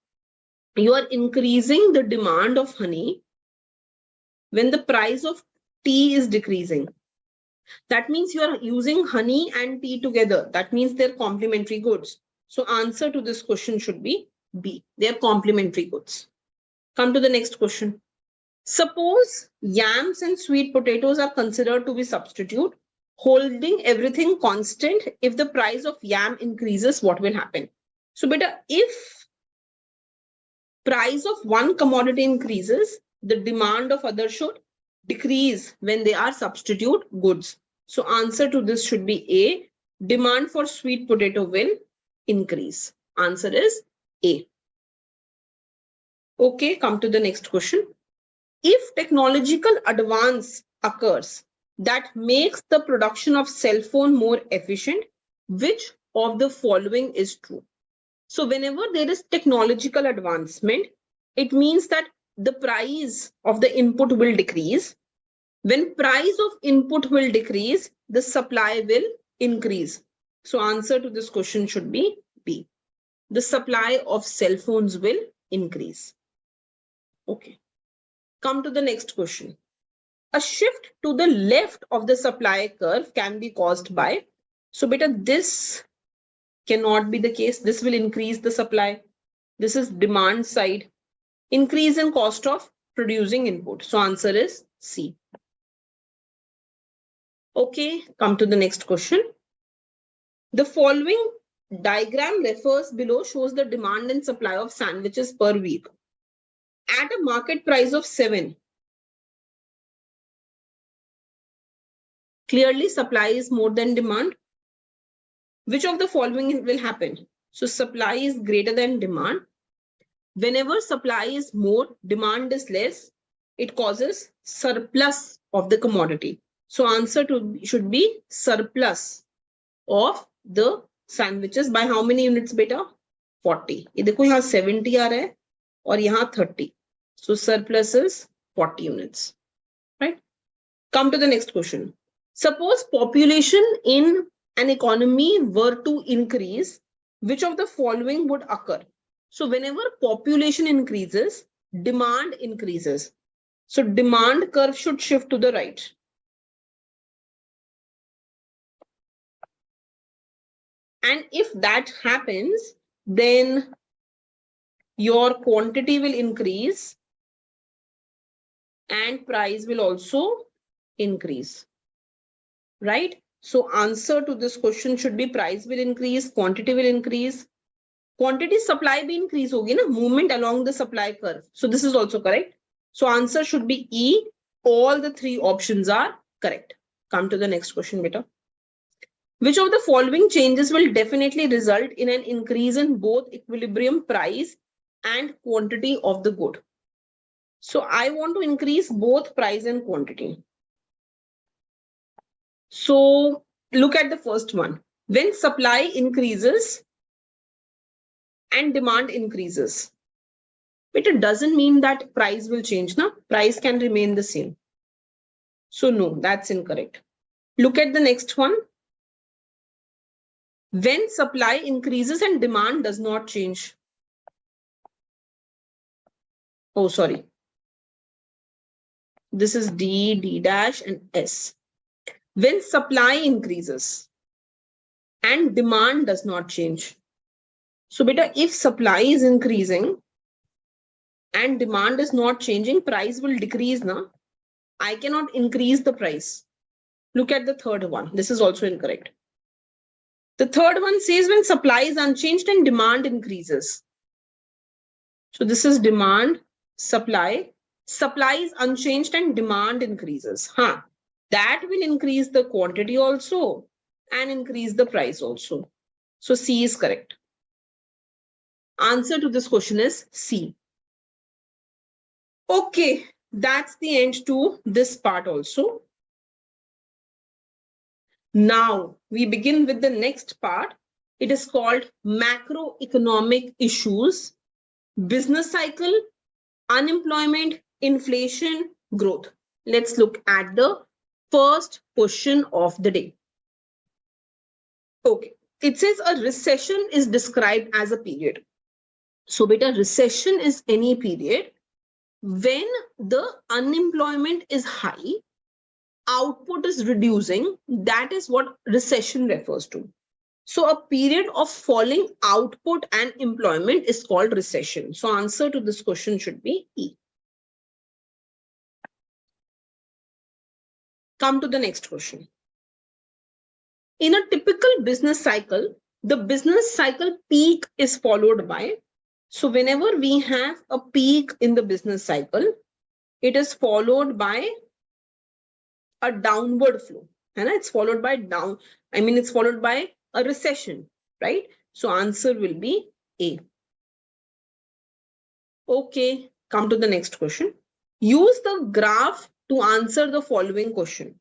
you are increasing the demand of honey when the price of tea is decreasing. That means you are using honey and tea together. That means they're complementary goods. So answer to this question should be B. They are complementary goods. Come to the next question. Suppose yams and sweet potatoes are considered to be substitute, holding everything constant. If the price of yam increases, what will happen? So beta, if price of one commodity increases, the demand of other should decrease when they are substitute goods. So answer to this should be A. Demand for sweet potato will increase. Answer is A. Okay, come to the next question. If technological advance occurs that makes the production of cell phone more efficient, which of the following is true? So whenever there is technological advancement, it means that the price of the input will decrease. When price of input will decrease, the supply will increase. So answer to this question should be B. The supply of cell phones will increase. Okay. Come to the next question. A shift to the left of the supply curve can be caused by, so beta, this cannot be the case. This will increase the supply. This is demand side. Increase in cost of producing input. So answer is C. Okay, come to the next question. The following diagram refers below shows the demand and supply of sandwiches per week. At a market price of 7, clearly supply is more than demand. Which of the following will happen? So supply is greater than demand. Whenever supply is more, demand is less, it causes surplus of the commodity. So answer to should be surplus of the sandwiches by how many units beta? 40. ये देखो यहाँ 70 आ रहा है और यहाँ 30. So surplus is 40 units. Right? Come to the next question. Suppose population in an economy were to increase, which of the following would occur? So whenever population increases, demand increases. So demand curve should shift to the right. And if that happens, then your quantity will increase and price will also increase. Right? So answer to this question should be price will increase, quantity will increase. Quantity supply भी increase होगी ना, movement along the supply curve. So this is also correct. So answer should be E. All the three options are correct. Come to the next question, beta. Which of the following changes will definitely result in an increase in both equilibrium price and quantity of the good? So I want to increase both price and quantity. So look at the first one. When supply increases and demand increases, but it doesn't mean that price will change. Na? Price can remain the same. So no, that's incorrect. Look at the next one. When supply increases and demand does not change. Oh, sorry. This is D, D dash, and S. When supply increases and demand does not change. So beta, if supply is increasing and demand is not changing, price will decrease. Na? I cannot increase the price. Look at the third one. This is also incorrect. The third one says when supply is unchanged and demand increases. So this is demand, supply. Supply is unchanged and demand increases. Huh. That will increase the quantity also and increase the price also. So C is correct. Answer to this question is C. Okay, that's the end to this part also. Now we begin with the next part. It is called macroeconomic issues, business cycle, unemployment, inflation, growth. Let's look at the first question of the day. Okay, it says a recession is described as a period. So beta, recession is any period when the unemployment is high, output is reducing. That is what recession refers to. So a period of falling output and employment is called recession. So answer to this question should be E. Come to the next question. In a typical business cycle, the business cycle peak is followed by, so whenever we have a peak in the business cycle, it is followed by a downward flow. And it's followed by down. I mean, it's followed by a recession, right? So answer will be A. Okay, come to the next question. Use the graph to answer the following question.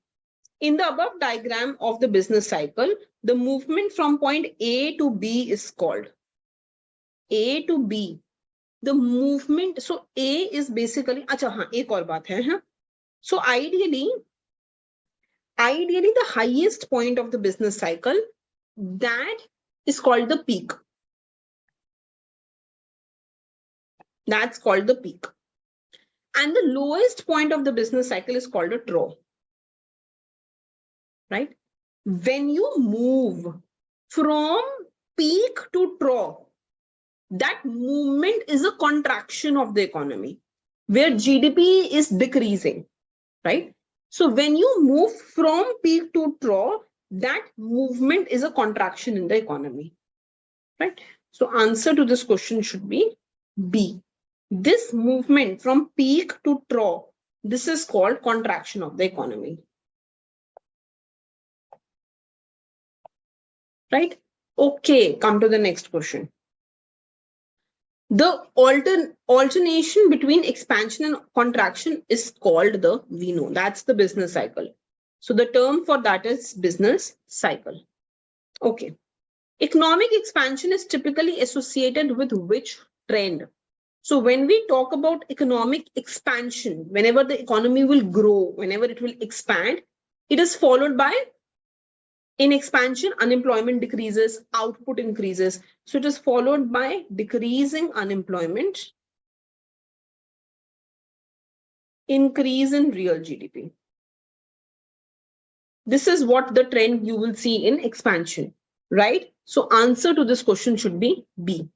In the above diagram of the business cycle, the movement from point A to B is called A to B. The movement, so A is basically, acha, haan, ek aur baat hai, haan. So ideally, the highest point of the business cycle, that is called the peak. That's called the peak. And the lowest point of the business cycle is called a trough. Right? When you move from peak to trough, that movement is a contraction of the economy, where GDP is decreasing, right? So when you move from peak to trough, that movement is a contraction in the economy, right? So answer to this question should be B. This movement from peak to trough, this is called contraction of the economy. Right? Okay, come to the next question. The alternation between expansion and contraction is called the, we know, that's the business cycle. So the term for that is business cycle. Okay. Economic expansion is typically associated with which trend? So when we talk about economic expansion, whenever the economy will grow, whenever it will expand, it is followed by, in expansion, unemployment decreases, output increases. So it is followed by decreasing unemployment, increase in real GDP. This is what the trend you will see in expansion, right? So answer to this question should be B,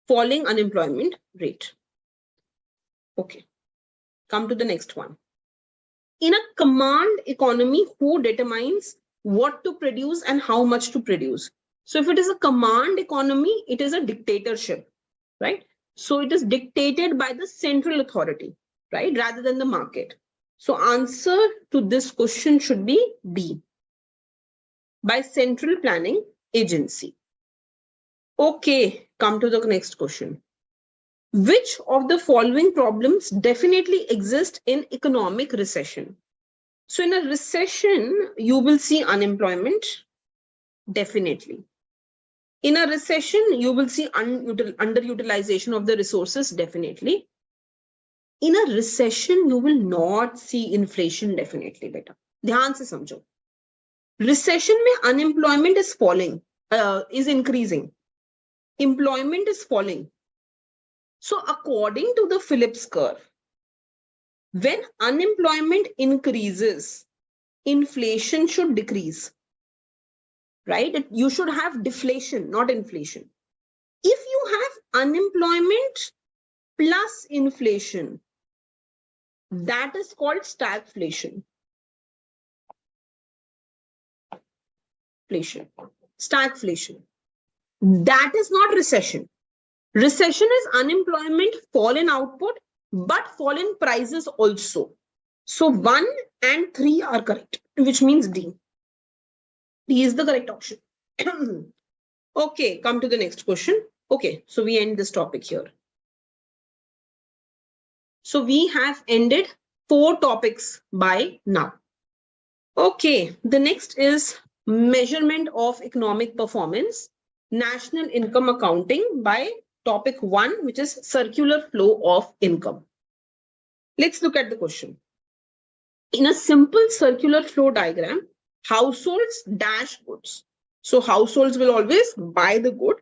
falling unemployment rate. Okay, come to the next one. In a command economy, who determines what to produce and how much to produce? So if it is a command economy, it is a dictatorship, right? So it is dictated by the central authority, right? Rather than the market. So answer to this question should be B, by central planning agency. Okay, come to the next question. Which of the following problems definitely exist in economic recession? So in a recession, you will see unemployment, definitely. In a recession, you will see underutilization of the resources, definitely. In a recession, you will not see inflation, definitely. Beta, dhyan se samjho. Recession mein unemployment is falling, is increasing. Employment is falling. So according to the Phillips curve, when unemployment increases, inflation should decrease, right? You should have deflation, not inflation. If you have unemployment plus inflation, that is called stagflation. Stagflation. That is not recession. Recession is unemployment, fall in output, but fall in prices also. So 1 and 3 are correct, which means D. D is the correct option. Okay, come to the next question. Okay, so we end this topic here. So we have ended 4 topics by now. Okay, the next is measurement of economic performance, national income accounting by topic 1, which is circular flow of income. Let's look at the question. In a simple circular flow diagram, households dash goods. So households will always buy the good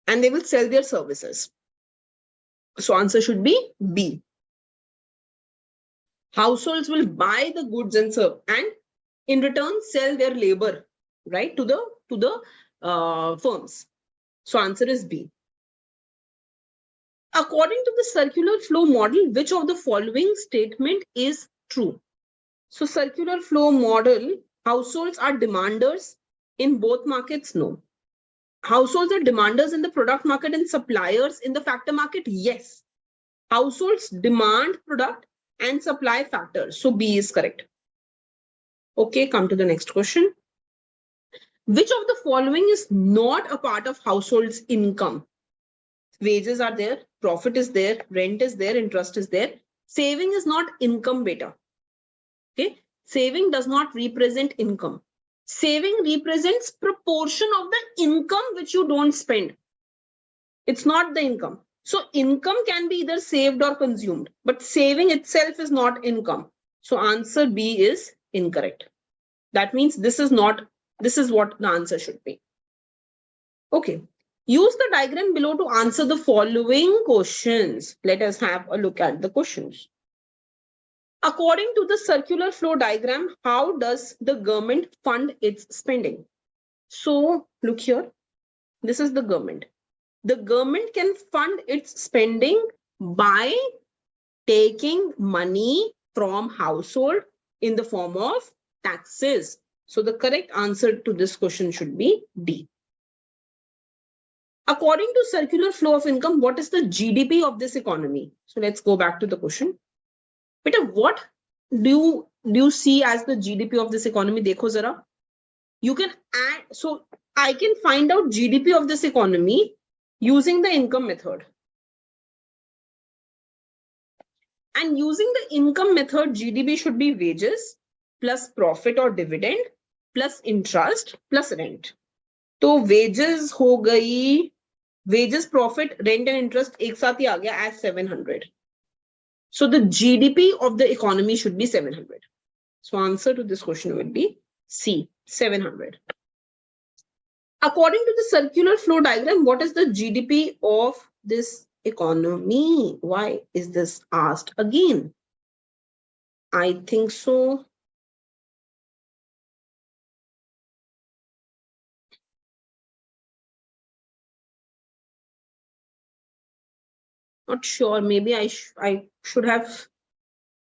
and they will sell their services. So answer should be B. Households will buy the goods and serve, and in return sell their labor, right, to the firms. So answer is B. According to the circular flow model, which of the following statement is true? So circular flow model, households are demanders in both markets? No. Households are demanders in the product market and suppliers in the factor market? Yes. Households demand product and supply factors. So B is correct. Okay, come to the next question. Which of the following is not a part of household's income? Wages are there, profit is there, rent is there, interest is there. Saving is not income, beta. Okay, saving does not represent income. Saving represents proportion of the income which you don't spend. It's not the income. So income can be either saved or consumed, but saving itself is not income. So answer B is incorrect. That means this is what the answer should be. Okay. Use the diagram below to answer the following questions. Let us have a look at the questions. According to the circular flow diagram, how does the government fund its spending? So look here. This is the government. The government can fund its spending by taking money from household in the form of taxes. So the correct answer to this question should be D. According to circular flow of income, what is the GDP of this economy? So let's go back to the question. Beta, what do you see as the GDP of this economy? Dekho zara. You can add, so I can find out GDP of this economy using the income method. And using the income method, GDP should be wages plus profit or dividend plus interest plus rent. So wages ho gayi, wages, profit, rent and interest ek saath hi aa gaya as 700. So the GDP of the economy should be 700. So answer to this question would be C, 700. According to the circular flow diagram, what is the GDP of this economy? Why is this asked again? I think so. Not sure. Maybe I should have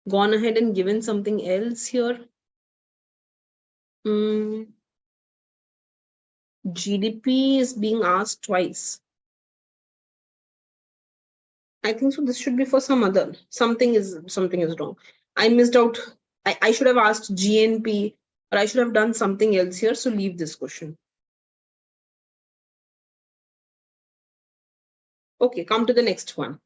gone ahead and given something else here. GDP is being asked twice. I think so. This should be for some other. Something is wrong. I missed out. I should have asked GNP, or I should have done something else here. So leave this question. Okay, come to the next one.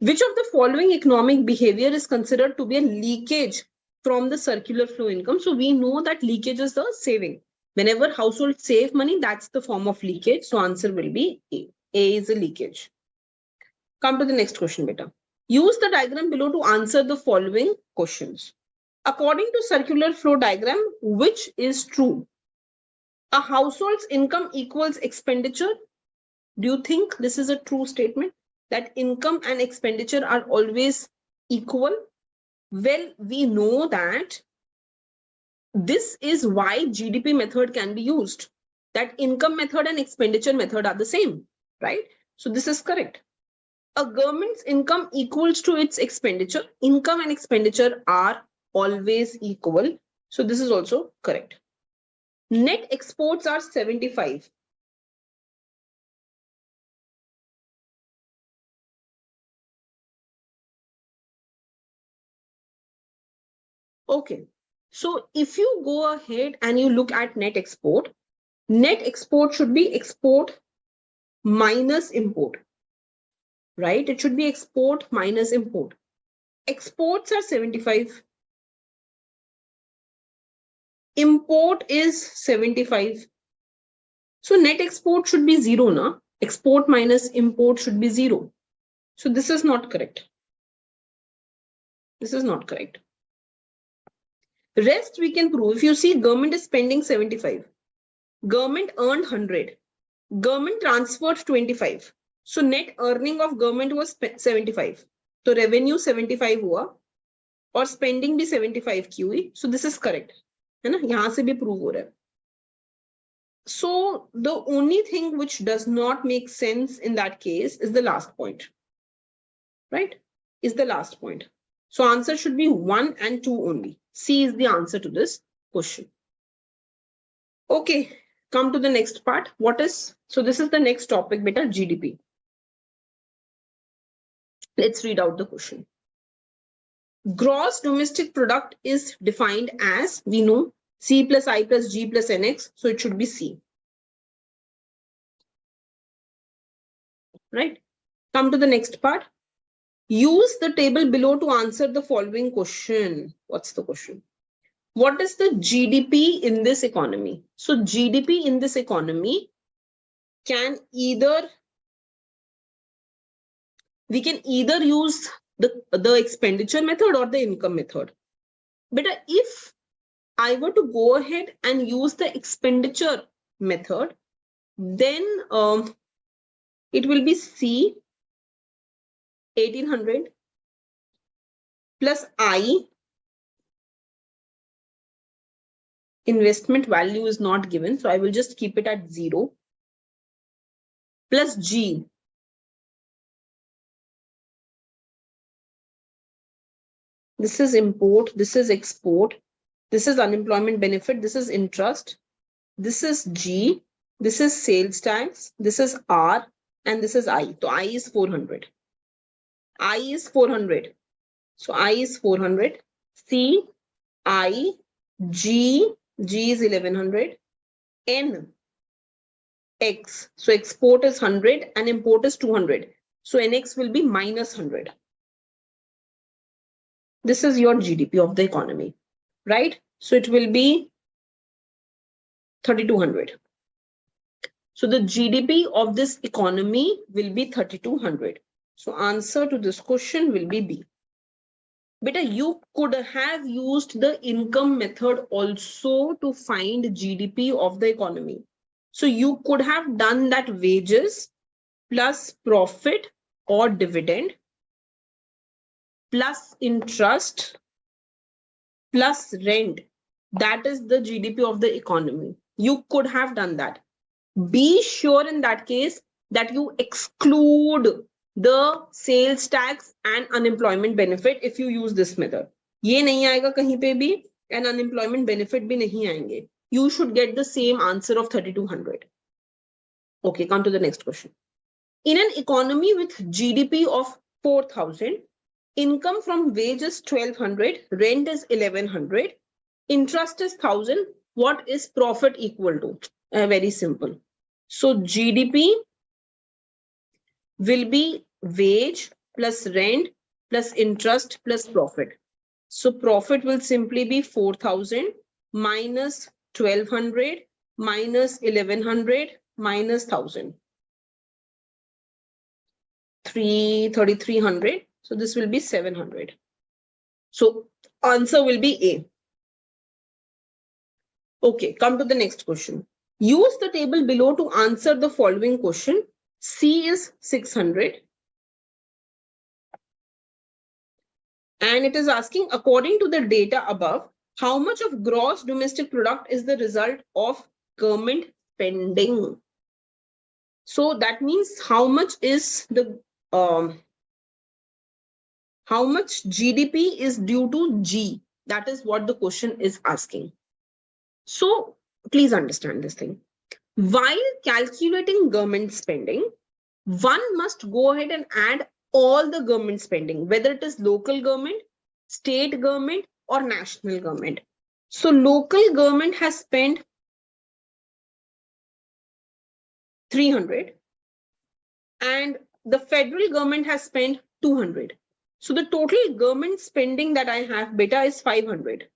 Which of the following economic behavior is considered to be a leakage from the circular flow income? So we know that leakage is the saving. Whenever households save money, that's the form of leakage. So answer will be A. A is a leakage. Come to the next question, beta. Use the diagram below to answer the following questions. According to circular flow diagram, which is true? A household's income equals expenditure. Do you think this is a true statement? That income and expenditure are always equal? Well, we know that this is why GDP method can be used. That income method and expenditure method are the same, right? So this is correct. A government's income equals to its expenditure. Income and expenditure are always equal. So this is also correct. Net exports are 75. Okay, so if you go ahead and you look at net export should be export minus import, right? It should be export minus import. Exports are 75. Import is 75. So net export should be 0, na? Export minus import should be 0. So this is not correct. This is not correct. Rest we can prove. If you see government is spending 75. Government earned 100. Government transferred 25. So net earning of government was 75. So revenue 75 hua और spending भी 75 की हुई. So this is correct. है ना? यहाँ से भी prove हो रहा है. So the only thing which does not make sense in that case is the last point. Right? Is the last point. So answer should be 1 and 2 only. C is the answer to this question. Okay, come to the next part. What is, so this is the next topic, beta, GDP. Let's read out the question. Gross domestic product is defined as, we know, C plus I plus G plus NX. So it should be C. Right? Come to the next part. Use the table below to answer the following question. What's the question? What is the GDP in this economy? So GDP in this economy can either, we can either use the expenditure method or the income method. But if I were to go ahead and use the expenditure method, then it will be C 1800 plus I, investment value is not given, so I will just keep it at 0, plus G, this is import, this is export, this is unemployment benefit, this is interest, this is G, this is sales tax, this is R, and this is I. So I is 400. I is 400. So I is 400. C, I, G, G is 1100. N, X. So export is 100 and import is 200. So NX will be minus 100. This is your GDP of the economy, right? So it will be 3200. So the GDP of this economy will be 3200. So answer to this question will be B. Beta, you could have used the income method also to find GDP of the economy. So you could have done that wages plus profit or dividend plus interest plus rent. That is the GDP of the economy. You could have done that. Be sure in that case that you exclude the sales tax and unemployment benefit if you use this method. ये नहीं आएगा कहीं पे भी and unemployment benefit भी नहीं आएंगे. You should get the same answer of 3200. Okay, come to the next question. In an economy with GDP of 4000, income from wage is 1200, rent is 1100, interest is 1000. What is profit equal to? Very simple. So GDP will be wage plus rent plus interest plus profit. So profit will simply be 4000 minus 1200 minus 1100 minus 1000. 3300. So this will be 700. So answer will be A. Okay, come to the next question. Use the table below to answer the following question. C is 600. And it is asking, according to the data above, how much of gross domestic product is the result of government spending? So that means how much is the how much GDP is due to G? That is what the question is asking. So please understand this thing. While calculating government spending, one must go ahead and add all the government spending, whether it is local government, state government, or national government. So local government has spent 300 and the federal government has spent 200. So the total government spending that I have, beta, is 500.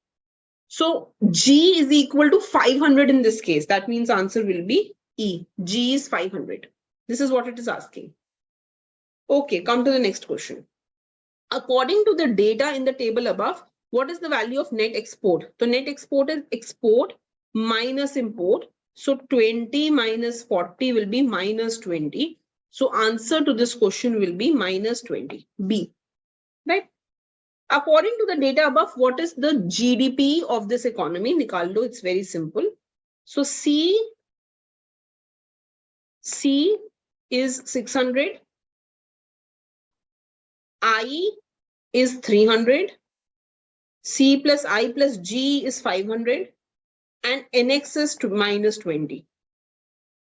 So G is equal to 500 in this case. That means answer will be E. G is 500. This is what it is asking. Okay, come to the next question. According to the data in the table above, what is the value of net export? So net export is export minus import. So 20 minus 40 will be minus 20. So answer to this question will be minus 20. B. Right? According to the data above, what is the GDP of this economy? Nikaldo, it's very simple. So C is 600. I is 300. C plus I plus G is 500. And NX is minus 20.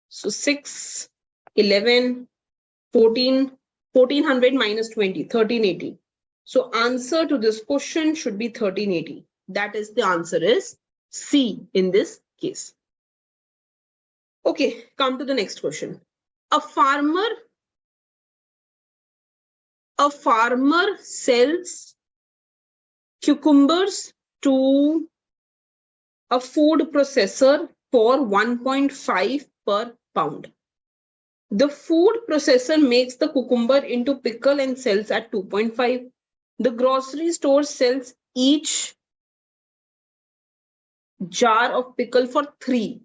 So 6, 11, 14, 1400 minus 20, 1380. So answer to this question should be 1380. That is the answer is C in this case. Okay, come to the next question. A farmer sells cucumbers to a food processor for 1.5 per pound. The food processor makes the cucumber into pickle and sells at 2.5. The grocery store sells each jar of pickle for 3.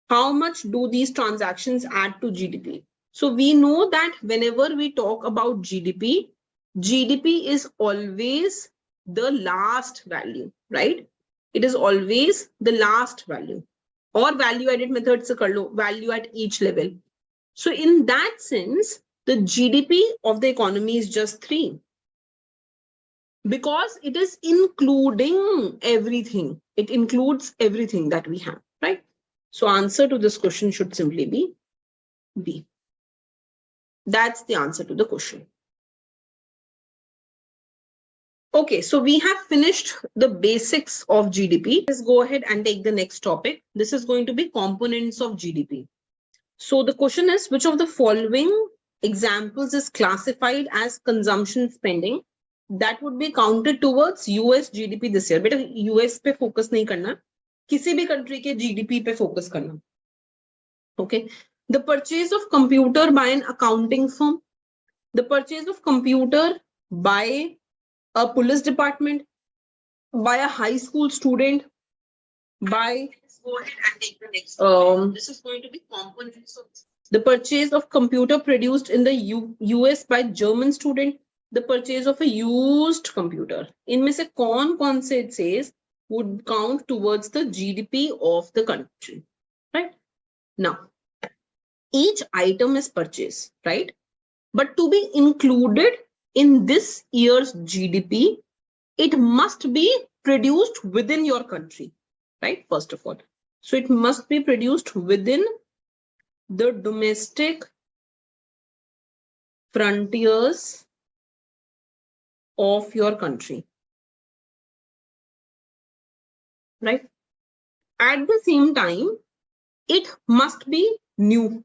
How much do these transactions add to GDP? So we know that whenever we talk about GDP, GDP is always the last value, right? It is always the last value. Or value added method se kar lo, value at each level. So in that sense, the GDP of the economy is just 3. Because it is including everything. It includes everything that we have, right? So answer to this question should simply be B. That's the answer to the question. Okay, so we have finished the basics of GDP. Let's go ahead and take the next topic. This is going to be components of GDP. So the question is, which of the following examples is classified as consumption spending that would be counted towards US GDP this year? Beta US पे focus नहीं करना, किसी भी country के GDP पे focus करना. Okay, the purchase of computer by an accounting firm, the purchase of computer by a police department, by a high school student, by, let's go ahead and take the next this is going to be components of the purchase of computer produced in the US by German student, the purchase of a used computer. इनमें से कौन से it says would count towards the GDP of the country, right? Now, each item is purchased, right? But to be included in this year's GDP, it must be produced within your country, right? First of all. So it must be produced within the domestic frontiers of your country, right? At the same time, it must be new,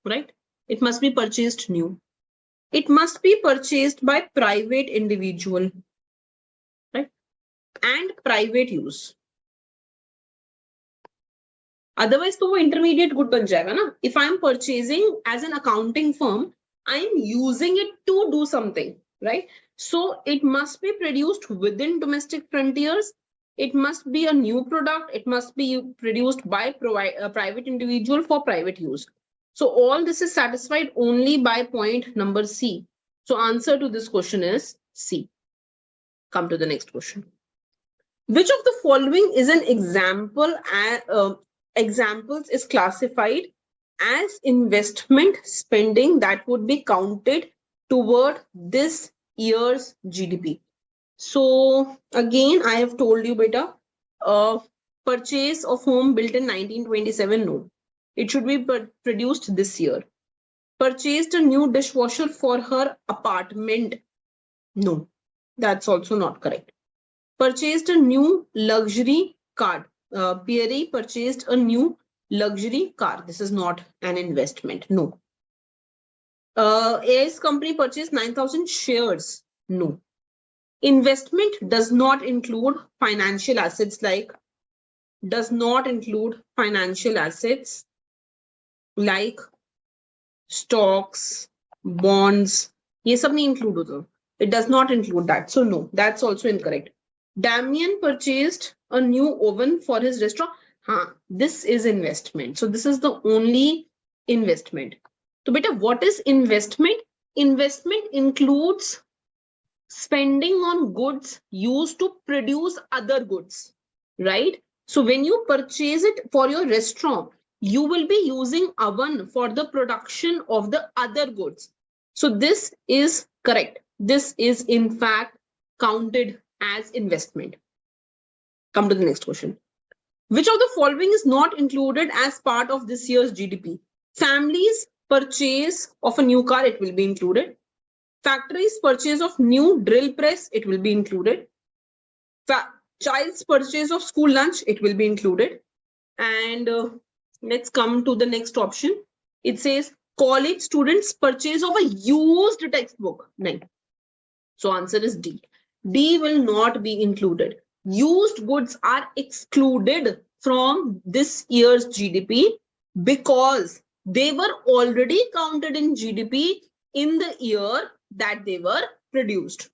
right? It must be purchased new. It must be purchased by private individual, right? And private use. Otherwise, तो वो intermediate good बन जाएगा ना? If I am purchasing as an accounting firm, I am using it to do something, right? So it must be produced within domestic frontiers. It must be a new product. It must be produced by a private individual for private use. So all this is satisfied only by point number C. So answer to this question is C. Come to the next question. Which of the following is an example? Examples is classified as investment spending that would be counted toward this year's GDP. So again, I have told you, beta, purchase of home built in 1927, no. It should be produced this year. Purchased a new dishwasher for her apartment. No, that's also not correct. Purchased a new luxury car. Pierre purchased a new luxury car. This is not an investment. No. AIS company purchased 9,000 shares. No. Investment does not include financial assets like stocks, bonds. ये सब नहीं include होता. It does not include that. So no, that's also incorrect. Damien purchased a new oven for his restaurant. This is investment. So this is the only investment. So beta, what is investment? Investment includes spending on goods used to produce other goods, right? So when you purchase it for your restaurant, you will be using oven for the production of the other goods. So this is correct. This is in fact counted as investment. Come to the next question. Which of the following is not included as part of this year's GDP? Families purchase of a new car, it will be included. Factories purchase of new drill press, it will be included. Child's purchase of school lunch, it will be included. And let's come to the next option. It says college students purchase of a used textbook. No. So answer is D. D will not be included. Used goods are excluded from this year's GDP because they were already counted in GDP in the year that they were produced.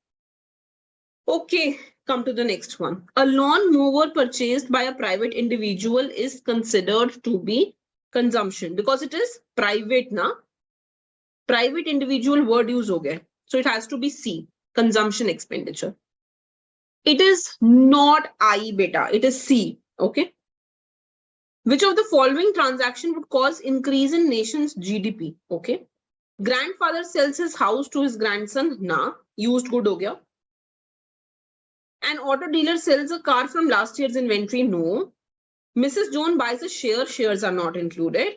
Okay, come to the next one. A lawn mower purchased by a private individual is considered to be consumption because it is private, na? Private individual word use ho gaya. So it has to be C, consumption expenditure. It is not I, beta. It is C. Okay. Which of the following transaction would cause increase in nation's GDP? Okay. Grandfather sells his house to his grandson. Na. Used good ho gaya. An auto dealer sells a car from last year's inventory. No. Mrs. Jones buys a share. Shares are not included.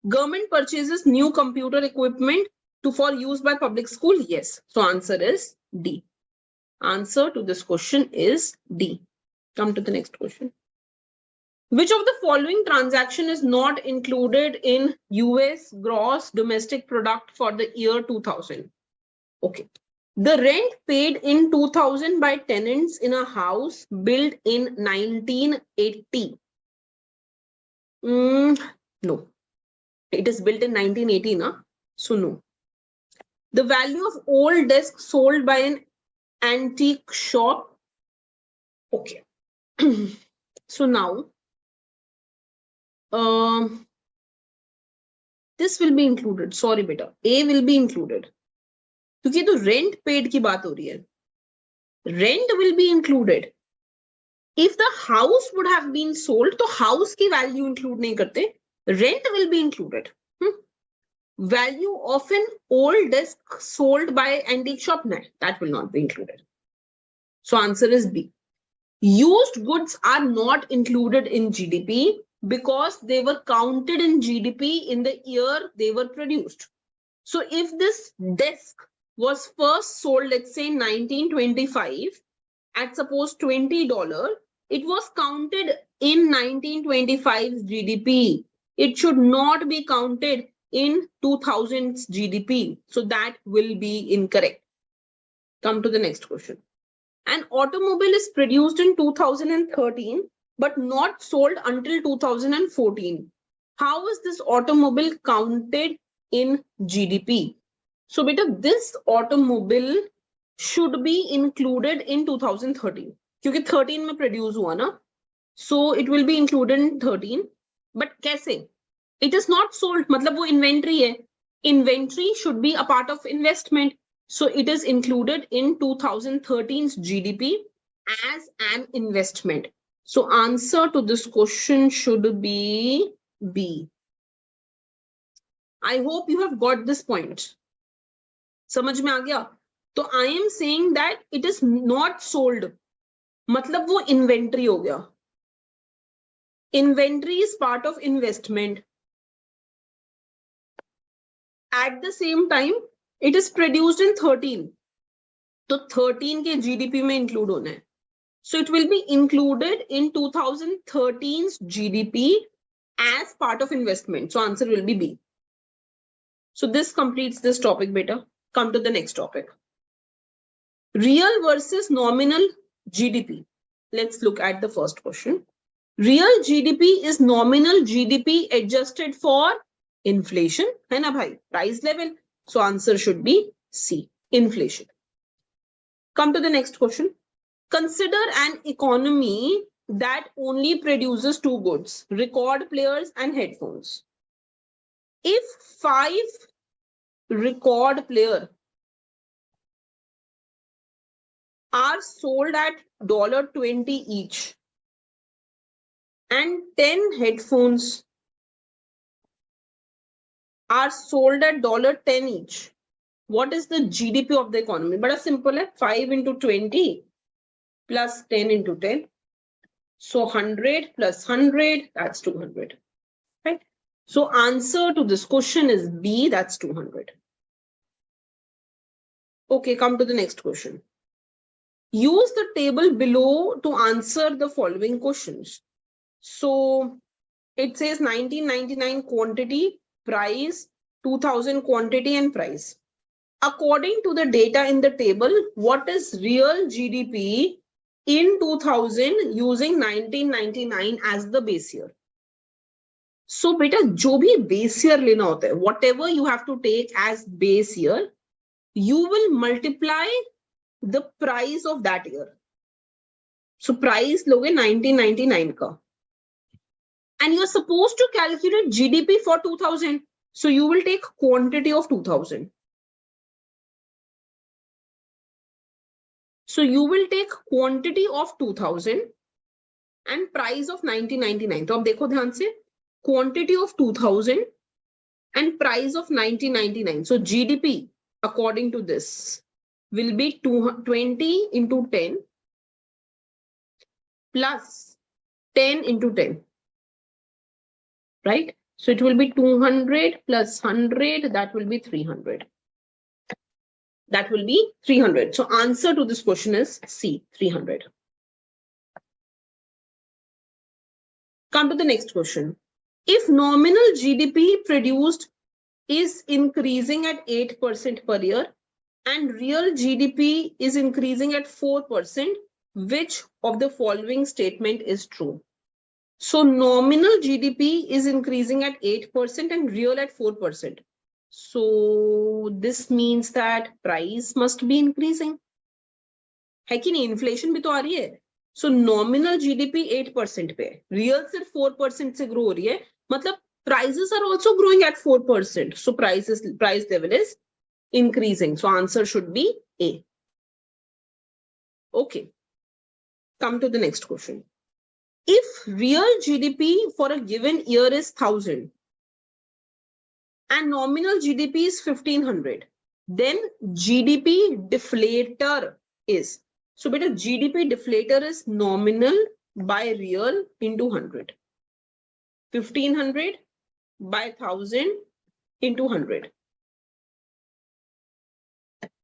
Government purchases new computer equipment for use by public school. Yes. So answer is D. Answer to this question is D. Come to the next question. Which of the following transaction is not included in US gross domestic product for the year 2000? Okay. The rent paid in 2000 by tenants in a house built in 1980. No. It is built in 1980, na? So no. The value of old desk sold by an antique shop. Okay. So now, this will be included. Sorry, beta. A will be included. क्योंकि तो rent paid की बात हो रही है. Rent will be included. If the house would have been sold, तो house की value include नहीं करते. Rent will be included. Value of an old desk sold by antique shop, no, that will not be included. So answer is B. Used goods are not included in GDP because they were counted in GDP in the year they were produced. So if this desk was first sold, let's say 1925 at suppose $20, it was counted in 1925's GDP. It should not be counted in 2000's GDP. So that will be incorrect. Come to the next question. An automobile is produced in 2013 but not sold until 2014. How is this automobile counted in GDP? So beta, this automobile should be included in 2013. क्योंकि 13 में produce हुआ ना, so it will be included in 13. But कैसे? It is not sold. मतलब वो inventory है. Inventory should be a part of investment. So it is included in 2013's GDP as an investment. So answer to this question should be B. I hope you have got this point. समझ में आ गया? तो I am saying that it is not sold. मतलब वो inventory हो गया. Inventory is part of investment. At the same time, it is produced in 13. So 13 के GDP में include होना है. So it will be included in 2013's GDP as part of investment. So answer will be B. So this completes this topic, beta. Come to the next topic. Real versus nominal GDP. Let's look at the first question. Real GDP is nominal GDP adjusted for inflation. है ना भाई? Price level. So answer should be C, inflation. Come to the next question. Consider an economy that only produces two goods, record players and headphones. If 5 record players are sold at $20 each and 10 headphones are sold at $10 each, what is the GDP of the economy? But simple है, 5 into 20 plus 10 into 10. So 100 plus 100, that's 200. Right? So answer to this question is B, that's 200. Okay, come to the next question. Use the table below to answer the following questions. So it says 1999 quantity, price, 2000 quantity and price. According to the data in the table, what is real GDP in 2000 using 1999 as the base year? So beta, जो भी base year लेना होता है, whatever you have to take as base year, you will multiply the price of that year. So price लोगे 1999 का. And you're supposed to calculate GDP for 2000. So you will take quantity of 2000. So you will take quantity of 2000 and price of 1999. तो अब देखो ध्यान से, quantity of 2000 and price of 1999. So GDP according to this will be 20 into 10 plus 10 into 10. Right? So it will be 200 plus 100, that will be 300. That will be 300. So answer to this question is C, 300. Come to the next question. If nominal GDP produced is increasing at 8% per year and real GDP is increasing at 4%, which of the following statement is true? So nominal GDP is increasing at 8% and real at 4%. So this means that price must be increasing. है कि नहीं? Inflation भी तो आ रही है. So nominal GDP 8% पे, real सिर्फ 4% से grow हो रही है. मतलब prices are also growing at 4%. So price level is increasing. So answer should be A. Okay. Come to the next question. If real GDP for a given year is 1000 and nominal GDP is 1500, then GDP deflator is. So beta, GDP deflator is nominal by real into 100. 1500 by 1000 into 100.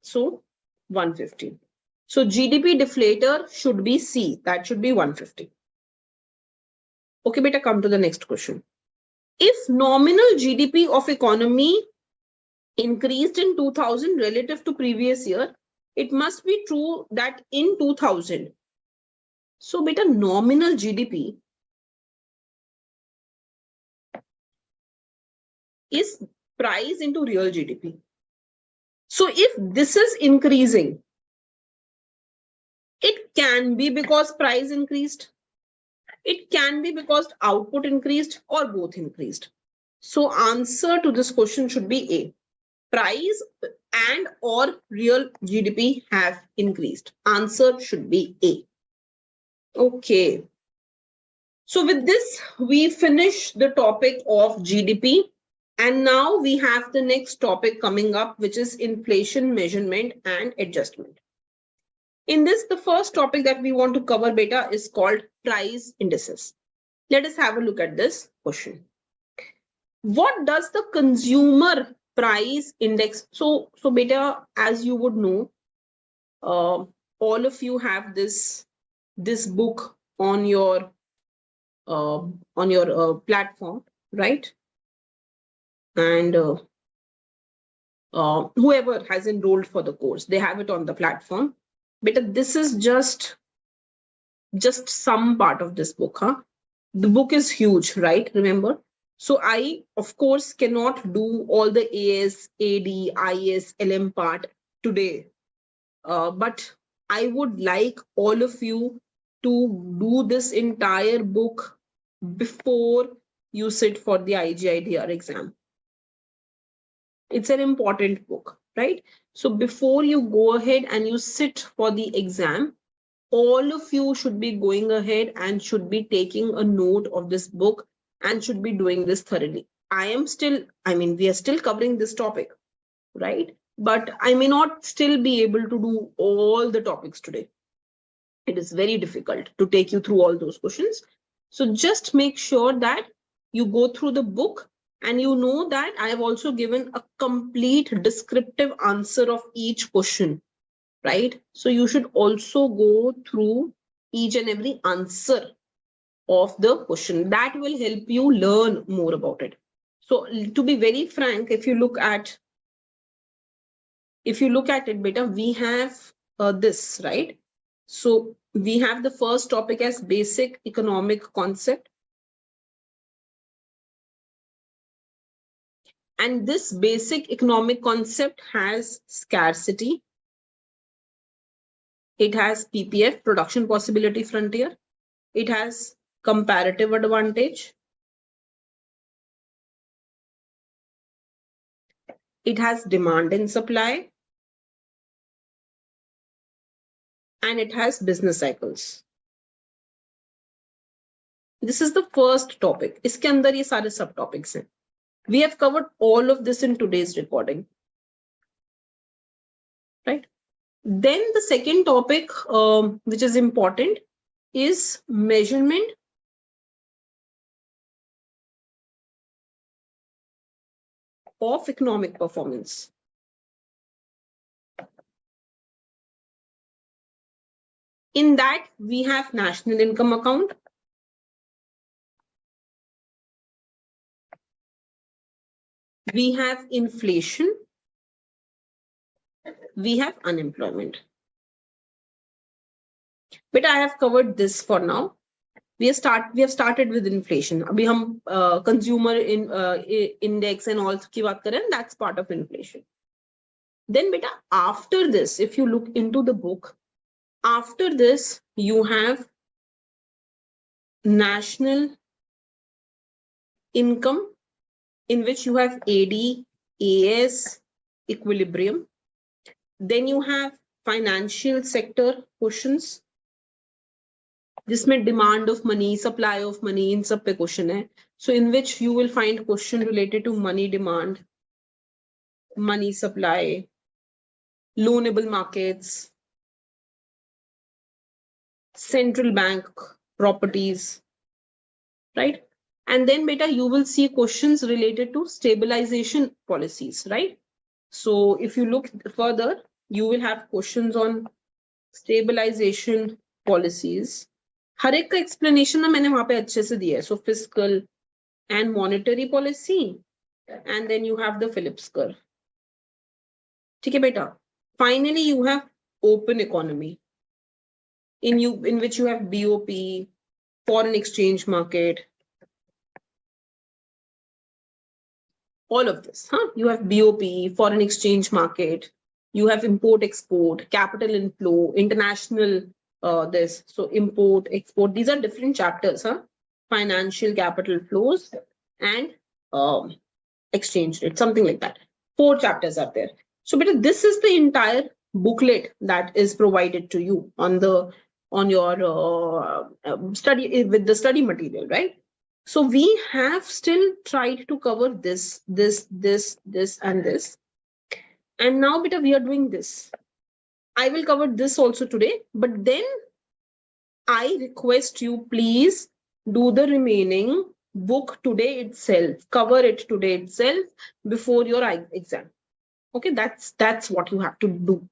So 150. So GDP deflator should be C. That should be 150. Okay, beta, come to the next question. If nominal GDP of economy increased in 2000 relative to previous year, it must be true that in 2000. So beta, nominal GDP is price into real GDP. So if this is increasing, it can be because price increased. It can be because output increased or both increased. So answer to this question should be A. Price and or real GDP have increased. Answer should be A. Okay. So with this, we finish the topic of GDP. And now we have the next topic coming up, which is inflation measurement and adjustment. In this, the first topic that we want to cover, beta, is called price indices. Let us have a look at this question. What does the consumer price index? So beta, as you would know, all of you have this book on your platform, right? And whoever has enrolled for the course, they have it on the platform. But this is just some part of this book, huh? The book is huge, right? Remember? So I, of course, cannot do all the AS, AD, IS, LM part today. But I would like all of you to do this entire book before you sit for the IGIDR exam. It's an important book, right? So before you go ahead and you sit for the exam, all of you should be going ahead and should be taking a note of this book and should be doing this thoroughly. we are still covering this topic, right? But I may not still be able to do all the topics today. It is very difficult to take you through all those questions. So just make sure that you go through the book. And you know that I have also given a complete descriptive answer of each question right? So you should also go through each and every answer of the question. That will help you learn more about it. So to be very frank, if you look at it, beta, we have this, right? So we have the first topic as basic economic concept. And this basic economic concept has scarcity. It has PPF, production possibility frontier. It has comparative advantage. It has demand and supply. And it has business cycles. This is the first topic. इसके अंदर ये सारे सब topics हैं. We have covered all of this in today's recording. Right? Then the second topic, which is important, is measurement of economic performance. In that, we have national income account. We have inflation. We have unemployment. But I have covered this for now. We have started with inflation. अभी हम consumer index and all की बात करें, that's part of inflation. Then beta, after this, if you look into the book, after this you have national income, in which you have AD, AS, equilibrium. Then you have financial sector questions. जिसमें demand of money, supply of money, इन सब पे question है. So in which you will find question related to money demand, money supply, loanable markets, central bank properties, right? And then beta, you will see questions related to stabilization policies, right? So if you look further, you will have questions on stabilization policies. हर एक का explanation ना मैंने वहाँ पे अच्छे से दिया है. So fiscal and monetary policy, and then you have the Phillips curve. ठीक है बेटा. Finally, you have open economy, in which you have BOP, foreign exchange market, all of this. You have BOP, foreign exchange market, you have import export, capital inflow, international this. So import, export, these are different chapters. Financial capital flows and exchange rate, something like that. 4 chapters are there. So beta, this is the entire booklet that is provided to you on your study with the study material, right? So we have still tried to cover this, and this. And now beta, we are doing this. I will cover this also today, but then I request you, please do the remaining book today itself, cover it today itself before your exam. Okay, that's what you have to do.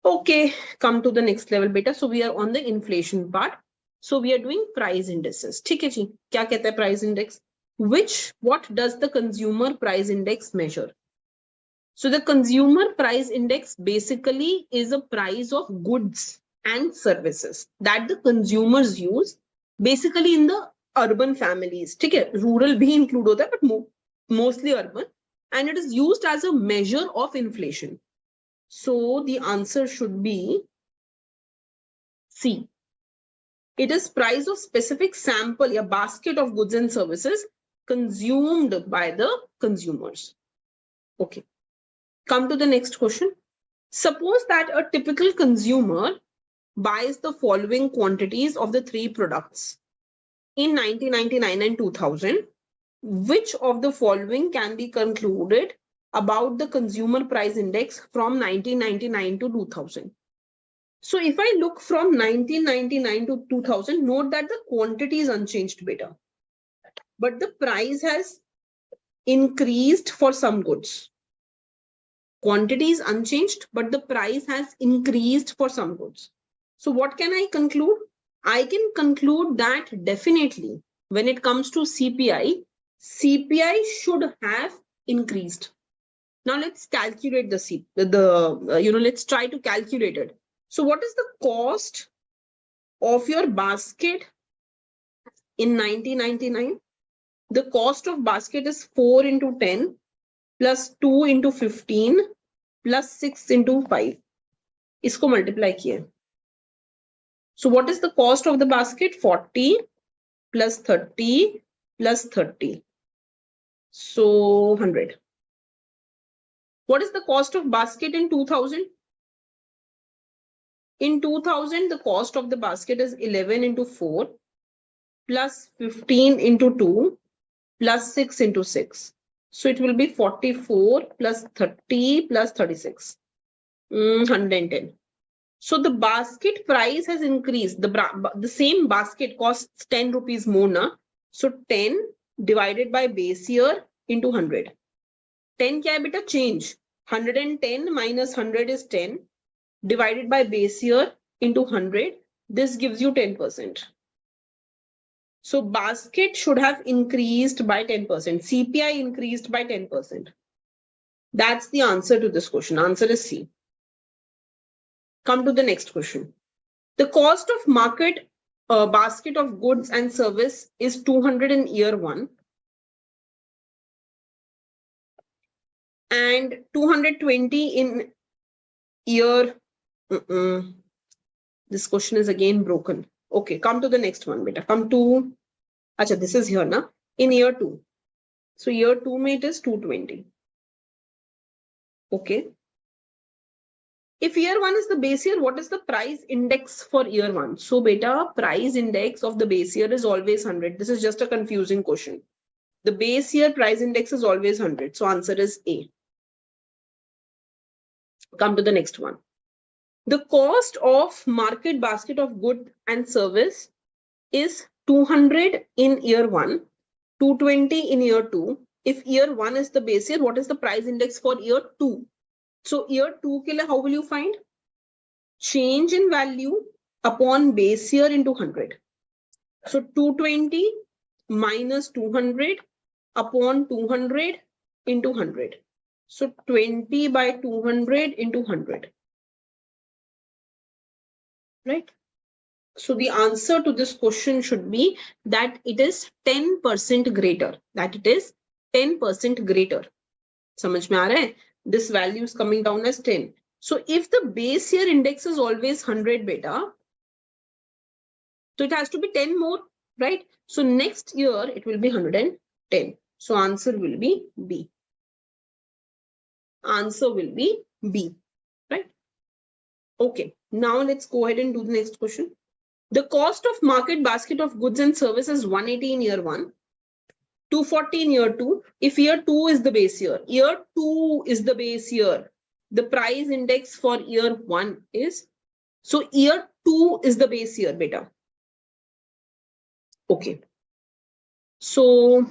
Okay, come to the next level beta. So we are on the inflation part. So we are doing price indices. ठीक है जी, क्या कहता है price index? What does the consumer price index measure? So the consumer price index basically is a price of goods and services that the consumers use basically in the urban families. ठीक है, rural भी include होता है, but mostly urban, and it is used as a measure of inflation. So the answer should be C. It is price of specific sample, a basket of goods and services consumed by the consumers. Okay. Come to the next question. Suppose that a typical consumer buys the following quantities of the 3 products in 1999 and 2000. Which of the following can be concluded about the consumer price index from 1999 to 2000? So if I look from 1999 to 2000, note that the quantity is unchanged beta, but the price has increased for some goods. Quantity is unchanged, but the price has increased for some goods. So what can I conclude? I can conclude that definitely when it comes to CPI, CPI should have increased. Now let's calculate let's try to calculate it. So what is the cost of your basket in 1999? The cost of basket is 4 into 10 plus 2 into 15 plus 6 into 5. इसको multiply किए. So what is the cost of the basket? 40 plus 30 plus 30. So 100. What is the cost of basket in 2000? In 2000, the cost of the basket is 11 into 4 plus 15 into 2 plus 6 into 6. So it will be 44 plus 30 plus 36. 110. So the basket price has increased. The same basket costs 10 rupees more now. So 10 divided by base year into 100. 10 kya hai beta? Change. 110 minus 100 is 10. Divided by base year into 100. This gives you 10%. So basket should have increased by 10%. CPI increased by 10%. That's the answer to this question. Answer is C. Come to the next question. The cost of market basket of goods and service is 200 in year 1 and 220 in year. This question is again broken. Okay, come to the next one, beta. Come to, acha, this is here na, in year 2. So year 2 mein it is 220. Okay. If year 1 is the base year, what is the price index for year 1? So beta, price index of the base year is always 100. This is just a confusing question. The base year price index is always 100. So answer is A. Come to the next one. The cost of market basket of good and service is 200 in year 1, 220 in year 2. If year 1 is the base year, what is the price index for year 2? So year 2 ke liye, how will you find? Change in value upon base year into 100. So 220 minus 200 upon 200 into 100. So 20 by 200 into 100. Right? So the answer to this question should be that it is 10% greater. That it is 10% greater. Samajh mein aa raha hai? This value is coming down as 10. So if the base year index is always 100 beta, so it has to be 10 more, right? So next year it will be 110. So answer will be B. Answer will be B, right? Okay, now let's go ahead and do the next question. The cost of market basket of goods and services is 180 in year 1, 240 in year 2. If year 2 is the base year, year 2 is the base year, the price index for year 1 is, so year 2 is the base year, beta. Okay. So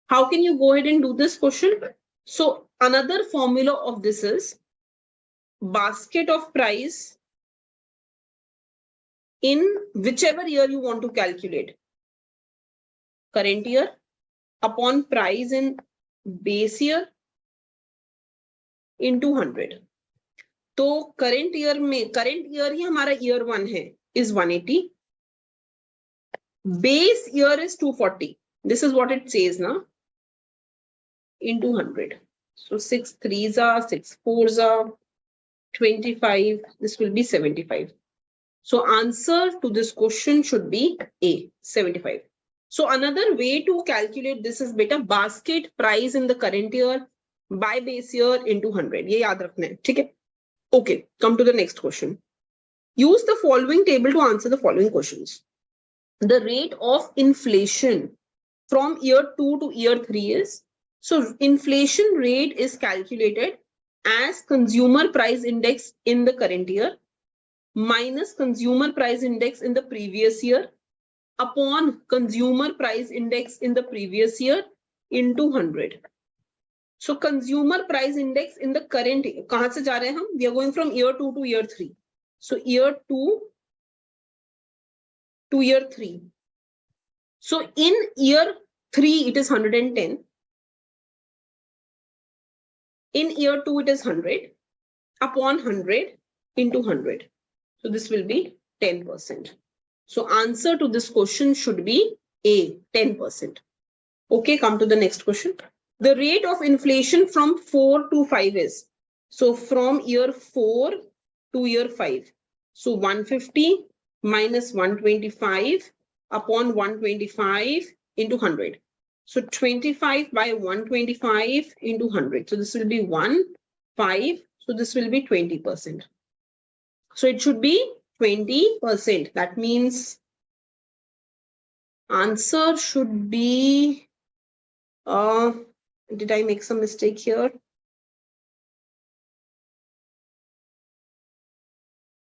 how can you go ahead and do this question? So another formula of this is basket of price in whichever year you want to calculate. Current year upon price in base year into 100. तो current year में, current year ही हमारा year 1 है, is 180. Base year is 240. This is what it says now. Into 100. So 6 3s are, 6 4s are, 25. This will be 75. So answer to this question should be A, 75. So another way to calculate this is beta basket price in the current year by base year into 100. ये याद रखना है, ठीक है? Okay, come to the next question. Use the following table to answer the following questions. The rate of inflation from year 2 to year 3 is, so inflation rate is calculated as consumer price index in the current year minus consumer price index in the previous year upon consumer price index in the previous year into 100. So consumer price index in the current, kahan se ja rahe hain hum? We are going from year 2 to year 3. So year 2 to year 3. So in year 3, it is 110. In year 2, it is 100 upon 100 into 100. So this will be 10%. So answer to this question should be A, 10%. Okay, come to the next question. The rate of inflation from 4 to 5 is, so from year 4 to year 5. So 150 minus 125 upon 125 into 100. So 25 by 125 into 100. So this will be 5. So this will be 20%. So it should be 20%. That means answer should be, did I make some mistake here?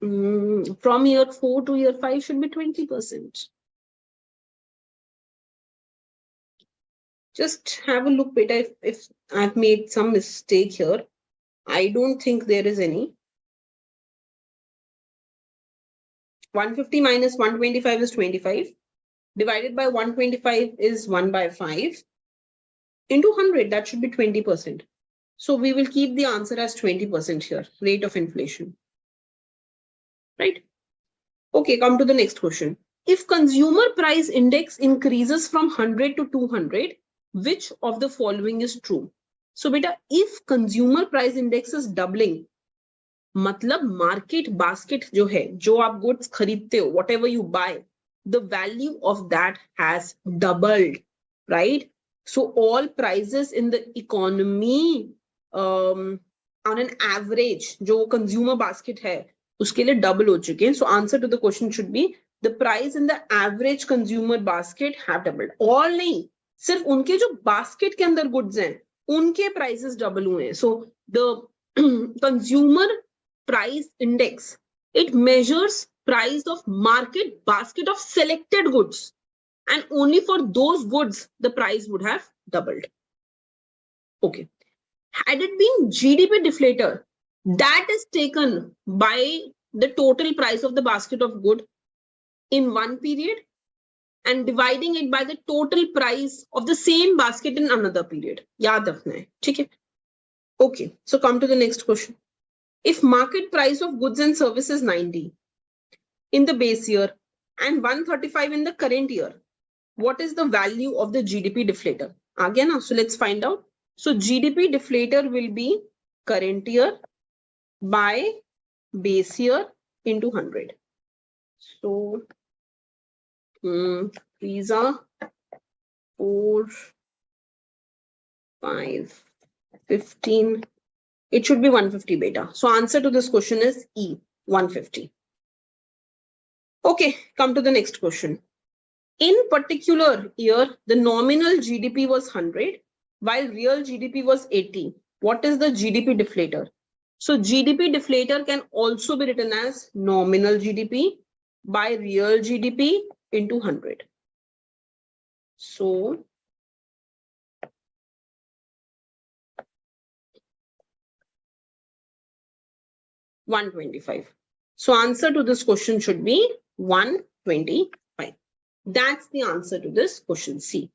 From year 4 to year 5 should be 20%. Just have a look, beta, if I've made some mistake here. I don't think there is any. 150 minus 125 is 25. Divided by 125 is 1 by 5. Into 100, that should be 20%. So we will keep the answer as 20% here, rate of inflation. Right? Okay, come to the next question. If consumer price index increases from 100 to 200, which of the following is true? So beta, if consumer price index is doubling, मतलब market basket जो है, जो आप goods खरीदते हो, whatever you buy, the value of that has doubled, right? So all prices in the economy on an average, जो consumer basket है, उसके लिए double हो चुके हैं. So answer to the question should be the price in the average consumer basket have doubled. All नहीं, सिर्फ उनके जो basket के अंदर goods हैं, उनके prices double हुए हैं. So the consumer price index, it measures price of market basket of selected goods, and only for those goods the price would have doubled. Okay, had it been GDP deflator, that is taken by the total price of the basket of good in one period and dividing it by the total price of the same basket in another period. Yaad rakhna hai, theek hai? Okay, so come to the next question. If market price of goods and services 90 in the base year and 135 in the current year, what is the value of the GDP deflator? Again, so let's find out. So GDP deflator will be current year by base year into 100. So these are 4, 5, 15. It should be 150 beta. So answer to this question is E, 150. Okay, come to the next question. In particular year, the nominal GDP was 100, while real GDP was 80. What is the GDP deflator? So GDP deflator can also be written as nominal GDP by real GDP into 100. So 125. So answer to this question should be 125. That's the answer to this question C.